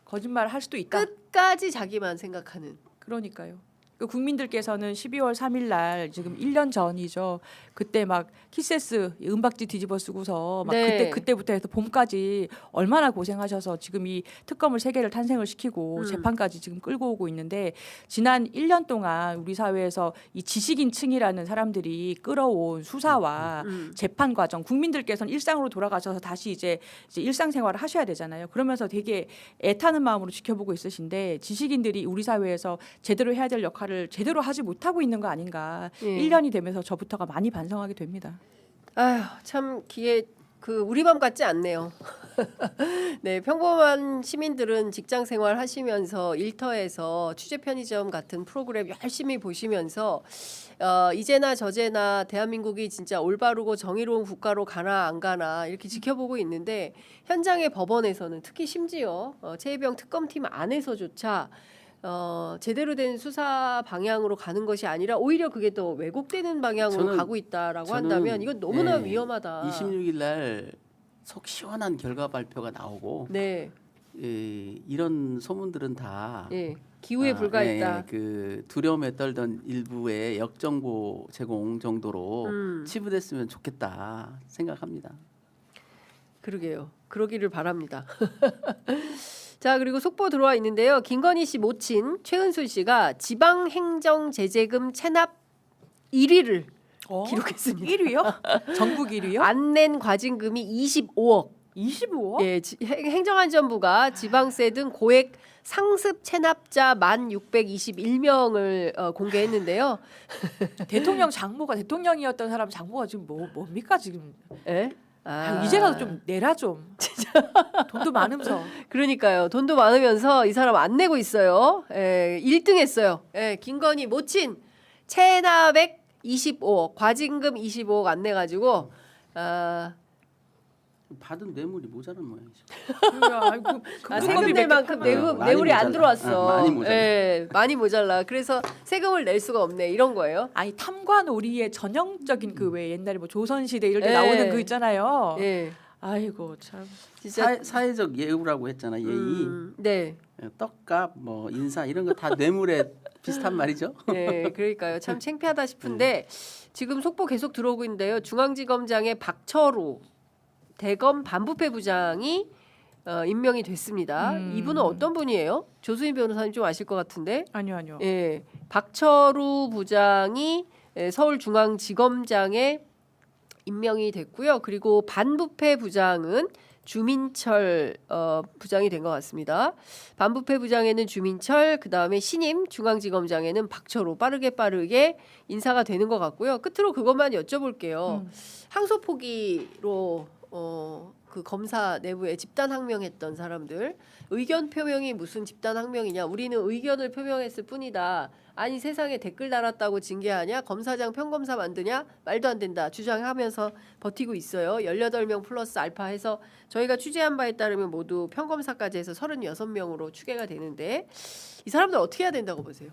Speaker 4: 거짓말 할 수도 있다.
Speaker 1: 끝까지 자기만 생각하는.
Speaker 4: 그러니까요. 그 국민들께서는 12월 3일 날 지금 1년 전이죠. 그때 막 키세스 은박지 뒤집어 쓰고서 막
Speaker 1: 네.
Speaker 4: 그때부터 해서 봄까지 얼마나 고생하셔서 지금 이 특검을 세 개를 탄생을 시키고 재판까지 지금 끌고 오고 있는데 지난 1년 동안 우리 사회에서 이 지식인층이라는 사람들이 끌어온 수사와 재판 과정 국민들께서는 일상으로 돌아가셔서 다시 이제 일상생활을 하셔야 되잖아요. 그러면서 되게 애타는 마음으로 지켜보고 있으신데 지식인들이 우리 사회에서 제대로 해야 될 역할을 제대로 하지 못하고 있는 거 아닌가.
Speaker 1: 예.
Speaker 4: 1년이 되면서 저부터가 많이 반성하게 됩니다.
Speaker 1: 아휴 참 우리 맘 같지 않네요. 네, 평범한 시민들은 직장 생활 하시면서 일터에서 취재 편의점 같은 프로그램 열심히 보시면서 이제나 저제나 대한민국이 진짜 올바르고 정의로운 국가로 가나 안 가나 이렇게 지켜보고 있는데 현장의 법원에서는 특히 심지어 최혜병 특검팀 안에서조차 제대로 된 수사 방향으로 가는 것이 아니라 오히려 그게 더 왜곡되는 방향으로 가고 있다라고 한다면 이건 너무나 위험하다.
Speaker 2: 26일 날 속 시원한 결과 발표가 나오고
Speaker 1: 네,
Speaker 2: 이런 소문들은 다
Speaker 1: 예, 기후에 불과했다.
Speaker 2: 그 두려움에 떨던 일부의 역정보 제공 정도로 치부됐으면 좋겠다 생각합니다.
Speaker 1: 그러게요. 그러기를 바랍니다. 자, 그리고 속보 들어와 있는데요. 김건희 씨 모친 최은순 씨가 지방행정제재금 체납 1위를 기록했습니다.
Speaker 4: 1위요? 전국 1위요?
Speaker 1: 안 낸 과징금이 25억.
Speaker 4: 25억?
Speaker 1: 예, 행정안전부가 지방세 등 고액 상습 체납자 1,621명을 공개했는데요.
Speaker 4: 대통령 장모가 대통령이었던 사람 장모가 지금 뭡니까 지금?
Speaker 1: 예?
Speaker 4: 이제라도 좀 내라 좀. 돈도 많으면서.
Speaker 1: 그러니까요. 돈도 많으면서 이 사람 안 내고 있어요. 1등 했어요. 김건희 모친 체납액 25억, 과징금 25억 안 내가지고
Speaker 2: 받은 뇌물이 모자란 모양이죠.
Speaker 1: 세금 낼 만큼 뇌물이 안 들어왔어.
Speaker 2: 많이 모자라.
Speaker 1: 많이 모자라. 그래서 세금을 낼 수가 없네. 이런 거예요.
Speaker 4: 아니 탐관 오리의 전형적인 그 왜 옛날에 뭐 조선시대 이럴 때 나오는 그 있잖아요.
Speaker 1: 예.
Speaker 4: 아이고 참.
Speaker 1: 진짜
Speaker 2: 사회적 예우라고 했잖아. 예의,
Speaker 1: 네.
Speaker 2: 떡값, 뭐 인사 이런 거 다 뇌물에 비슷한 말이죠.
Speaker 1: 네, 그러니까요. 참 창피하다 싶은데 지금 속보 계속 들어오고 있는데요. 중앙지검장의 박철우 대검 반부패 부장이 임명이 됐습니다. 이분은 어떤 분이에요? 조수인 변호사님 좀 아실 것 같은데.
Speaker 4: 아니요.
Speaker 1: 예, 박철우 부장이 서울중앙지검장에 임명이 됐고요. 그리고 반부패 부장은 주민철 부장이 된 것 같습니다. 반부패 부장에는 주민철, 그 다음에 신임 중앙지검장에는 박철우 빠르게 인사가 되는 것 같고요. 끝으로 그것만 여쭤볼게요. 항소 포기로 그 검사 내부에 집단 항명했던 사람들 의견 표명이 무슨 집단 항명이냐? 우리는 의견을 표명했을 뿐이다. 아니 세상에 댓글 달았다고 징계하냐? 검사장 평검사 만드냐? 말도 안 된다. 주장하면서 버티고 있어요. 18명 플러스 알파 해서 저희가 취재한 바에 따르면 모두 평검사까지 해서 36명으로 추계가 되는데 이 사람들 어떻게 해야 된다고 보세요?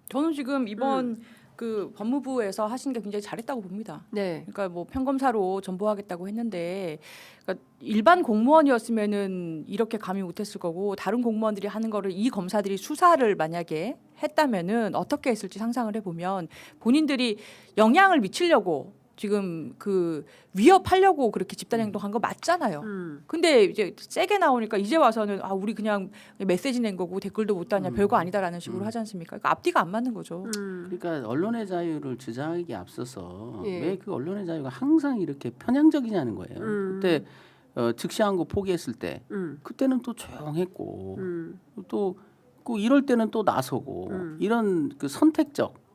Speaker 3: 저는 지금 이번 그 법무부에서 하신 게 굉장히 잘했다고 봅니다.
Speaker 1: 네.
Speaker 3: 그러니까 뭐 평검사로 전보하겠다고 했는데 그러니까 일반 공무원이었으면은 이렇게 감히 못했을 거고 다른 공무원들이 하는 거를 이 검사들이 수사를 만약에 했다면은 어떻게 했을지 상상을 해보면 본인들이 영향을 미치려고 지금 그 위협하려고 그렇게 집단행동한 거 맞잖아요. 근데 이제 세게 나오니까 이제 와서는 아 우리 그냥 메시지 낸 거고 댓글도 못 다냐 별거 아니다라는 식으로 하지 않습니까? 그러니까 앞뒤가 안 맞는 거죠.
Speaker 2: 그러니까 언론의 자유를 주장하기에 앞서서
Speaker 1: 예.
Speaker 2: 왜 그 언론의 자유가 항상 이렇게 편향적이냐는 거예요. 그때 즉시항고 포기했을 때 그때는 또 조용했고 또 꼭 이럴 때는 또 나서고 이런 그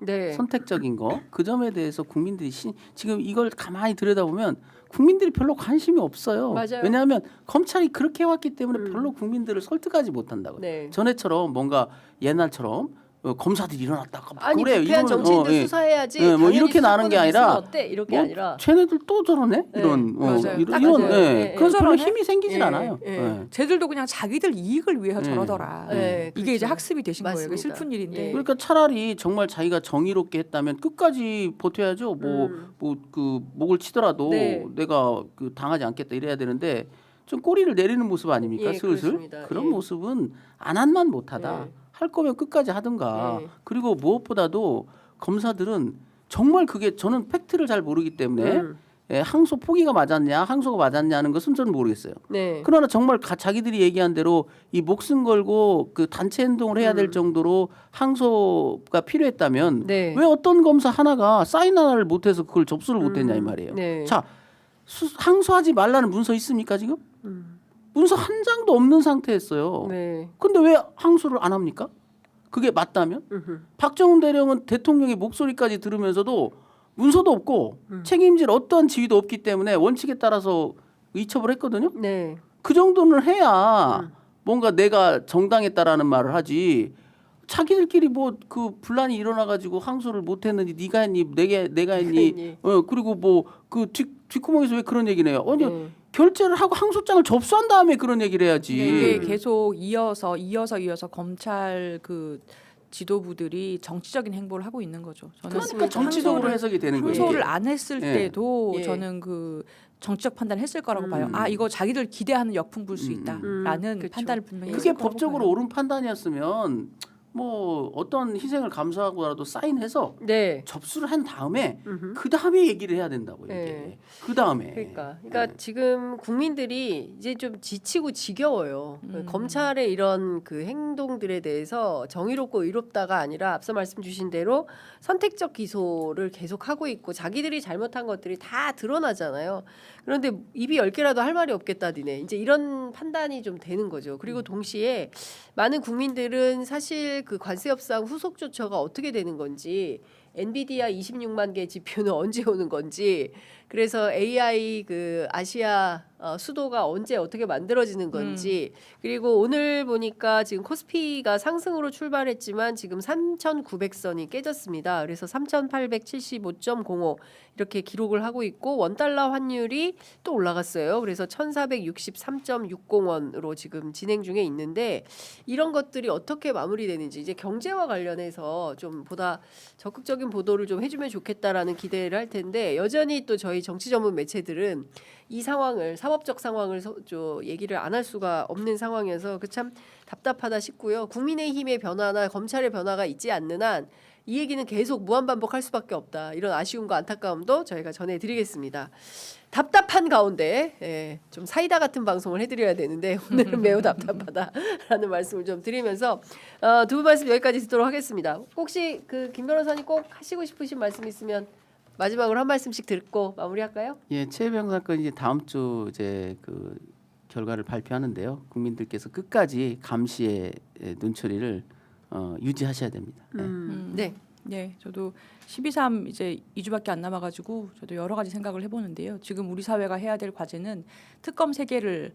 Speaker 1: 네.
Speaker 2: 선택적인 거 그 점에 대해서 국민들이 지금 이걸 가만히 들여다보면 국민들이 별로 관심이 없어요.
Speaker 1: 맞아요.
Speaker 2: 왜냐하면 검찰이 그렇게 해왔기 때문에 별로 국민들을 설득하지 못한다고요.
Speaker 1: 네.
Speaker 2: 전에처럼 뭔가 옛날처럼 검사들이 일어났다가
Speaker 1: 아니
Speaker 2: 그래
Speaker 1: 부패한
Speaker 2: 이러면,
Speaker 1: 정치인들
Speaker 2: 예.
Speaker 1: 수사해야지.
Speaker 2: 예, 뭐
Speaker 1: 당연히
Speaker 2: 이렇게 나는 게
Speaker 1: 수사권을
Speaker 2: 아니라
Speaker 1: 있으면 어때? 이렇게
Speaker 2: 뭐
Speaker 1: 아니라.
Speaker 2: 쟤네들 또 저러네 이런
Speaker 3: 맞아요.
Speaker 2: 이런
Speaker 1: 맞아요.
Speaker 2: 예.
Speaker 1: 예,
Speaker 2: 그런
Speaker 3: 예.
Speaker 2: 별로
Speaker 3: 저러네?
Speaker 2: 힘이 생기진
Speaker 1: 예,
Speaker 2: 않아요.
Speaker 1: 예.
Speaker 2: 예.
Speaker 3: 쟤들도 그냥 자기들 이익을 위해서 저러더라.
Speaker 1: 네,
Speaker 3: 이게 이제
Speaker 1: 그렇죠.
Speaker 3: 학습이 되신 거예요. 이게
Speaker 1: 맞습니다.
Speaker 3: 슬픈 일인데.
Speaker 1: 예.
Speaker 2: 그러니까 차라리 정말 자기가 정의롭게 했다면 끝까지 버텨야죠. 뭐 그 목을 치더라도
Speaker 1: 네.
Speaker 2: 내가 그 당하지 않겠다 이래야 되는데 좀 꼬리를 내리는 모습 아닙니까?
Speaker 1: 예,
Speaker 2: 슬슬
Speaker 1: 그렇습니다.
Speaker 2: 그런
Speaker 1: 예.
Speaker 2: 모습은 안 한만 못하다.
Speaker 1: 예.
Speaker 2: 할 거면 끝까지 하든가.
Speaker 1: 예.
Speaker 2: 그리고 무엇보다도 검사들은 정말 그게 저는 팩트를 잘 모르기 때문에 예, 항소 포기가 맞았냐, 항소가 맞았냐는 것은 저는 모르겠어요.
Speaker 1: 네.
Speaker 2: 그러나 정말 자기들이 얘기한 대로 이 목숨 걸고 그 단체 행동을 해야 될 정도로 항소가 필요했다면
Speaker 1: 네.
Speaker 2: 왜 어떤 검사 하나가 사인 하나를 못해서 그걸 접수를 못했냐 이 말이에요.
Speaker 1: 네.
Speaker 2: 자, 항소하지 말라는 문서 있습니까 지금? 문서 한 장도 없는 상태였어요.
Speaker 1: 네.
Speaker 2: 근데 왜 항소를 안 합니까? 그게 맞다면? 박정훈 대령은 대통령의 목소리까지 들으면서도 문서도 없고 책임질 어떠한 지위도 없기 때문에 원칙에 따라서 이첩을 했거든요.
Speaker 1: 네.
Speaker 2: 그 정도는 해야 뭔가 내가 정당했다라는 말을 하지. 자기들끼리 뭐 그 분란이 일어나 가지고 항소를 못 했는지 네가 했니 내가 했니
Speaker 1: 했니.
Speaker 2: 그리고 뭐 그 뒷구멍에서 왜 그런 얘기를 해요. 아니
Speaker 1: 네.
Speaker 2: 결재를 하고 항소장을 접수한 다음에 그런 얘기를 해야지.
Speaker 3: 이게 계속 이어서 검찰 그 지도부들이 정치적인 행보를 하고 있는 거죠. 저는
Speaker 2: 그러니까 정치적으로 해석이 되는 거예요.
Speaker 3: 항소를
Speaker 2: 이게.
Speaker 3: 안 했을
Speaker 2: 예.
Speaker 3: 때도
Speaker 1: 예.
Speaker 3: 저는 그 정치적 판단을 했을 거라고 봐요. 아 이거 자기들 기대하는 역풍 불 수 있다라는
Speaker 1: 그쵸.
Speaker 3: 판단을 분명히
Speaker 2: 그게
Speaker 3: 했을 거라고
Speaker 2: 법적으로
Speaker 3: 봐요.
Speaker 2: 옳은 판단이었으면 뭐 어떤 희생을 감수하고라도 사인해서
Speaker 1: 네.
Speaker 2: 접수를 한 다음에 그 다음에 얘기를 해야 된다고요.
Speaker 1: 네.
Speaker 2: 이게. 그 다음에.
Speaker 1: 그러니까 지금 국민들이 이제 좀 지치고 지겨워요. 검찰의 이런 그 행동들에 대해서 정의롭고 의롭다가 아니라 앞서 말씀 주신 대로 선택적 기소를 계속 하고 있고 자기들이 잘못한 것들이 다 드러나잖아요. 그런데 입이 10개라도 할 말이 없겠다 니네. 이제 이런 판단이 좀 되는 거죠. 그리고 동시에 많은 국민들은 사실 그 관세 협상 후속 조처가 어떻게 되는 건지 엔비디아 26만 개 지표는 언제 오는 건지 그래서 AI 그 아시아 수도가 언제 어떻게 만들어지는 건지 그리고 오늘 보니까 지금 코스피가 상승으로 출발했지만 지금 3,900선이 깨졌습니다. 그래서 3,875.05 이렇게 기록을 하고 있고 원달러 환율이 또 올라갔어요. 그래서 1,463.60원으로 지금 진행 중에 있는데 이런 것들이 어떻게 마무리되는지 이제 경제와 관련해서 좀 보다 적극적인 보도를 좀 해주면 좋겠다라는 기대를 할 텐데 여전히 또 저희 정치 전문 매체들은 이 상황을 사법적 상황을 얘기를 안 할 수가 없는 상황이어서 그 참 답답하다 싶고요. 국민의힘의 변화나 검찰의 변화가 있지 않는 한 이 얘기는 계속 무한반복할 수밖에 없다. 이런 아쉬움과 안타까움도 저희가 전해드리겠습니다. 답답한 가운데 좀 사이다 같은 방송을 해드려야 되는데 오늘은 매우 답답하다라는 말씀을 좀 드리면서 두 분 말씀 여기까지 듣도록 하겠습니다. 혹시 그 김 변호사님 꼭 하시고 싶으신 말씀 있으면 마지막으로 한 말씀씩 듣고 마무리할까요?
Speaker 2: 예, 최혜병 사건 이제 다음 주 이제 그 결과를 발표하는데요. 국민들께서 끝까지 감시의 눈초리를 유지하셔야 됩니다.
Speaker 1: 네.
Speaker 3: 네, 저도 12.3 이제 2주밖에 안 남아가지고 저도 여러 가지 생각을 해보는데요. 지금 우리 사회가 해야 될 과제는 특검 세계를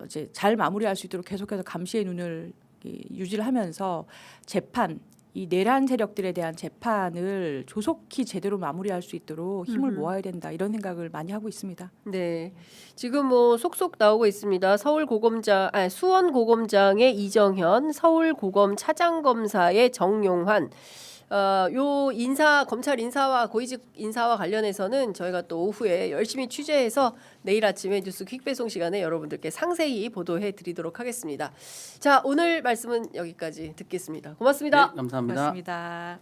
Speaker 3: 이제 잘 마무리할 수 있도록 계속해서 감시의 눈을 유지를 하면서 재판 이 내란 세력들에 대한 재판을 조속히 제대로 마무리할 수 있도록 힘을 모아야 된다 이런 생각을 많이 하고 있습니다.
Speaker 1: 네, 지금 뭐 속속 나오고 있습니다. 수원 고검장의 이정현, 서울 고검 차장 검사의 정용환. 요 검찰 인사와 고위직 인사와 관련해서는 저희가 또 오후에 열심히 취재해서 내일 아침에 뉴스 퀵배송 시간에 여러분들께 상세히 보도해 드리도록 하겠습니다. 자, 오늘 말씀은 여기까지 듣겠습니다. 고맙습니다.
Speaker 2: 네, 감사합니다.
Speaker 4: 고맙습니다.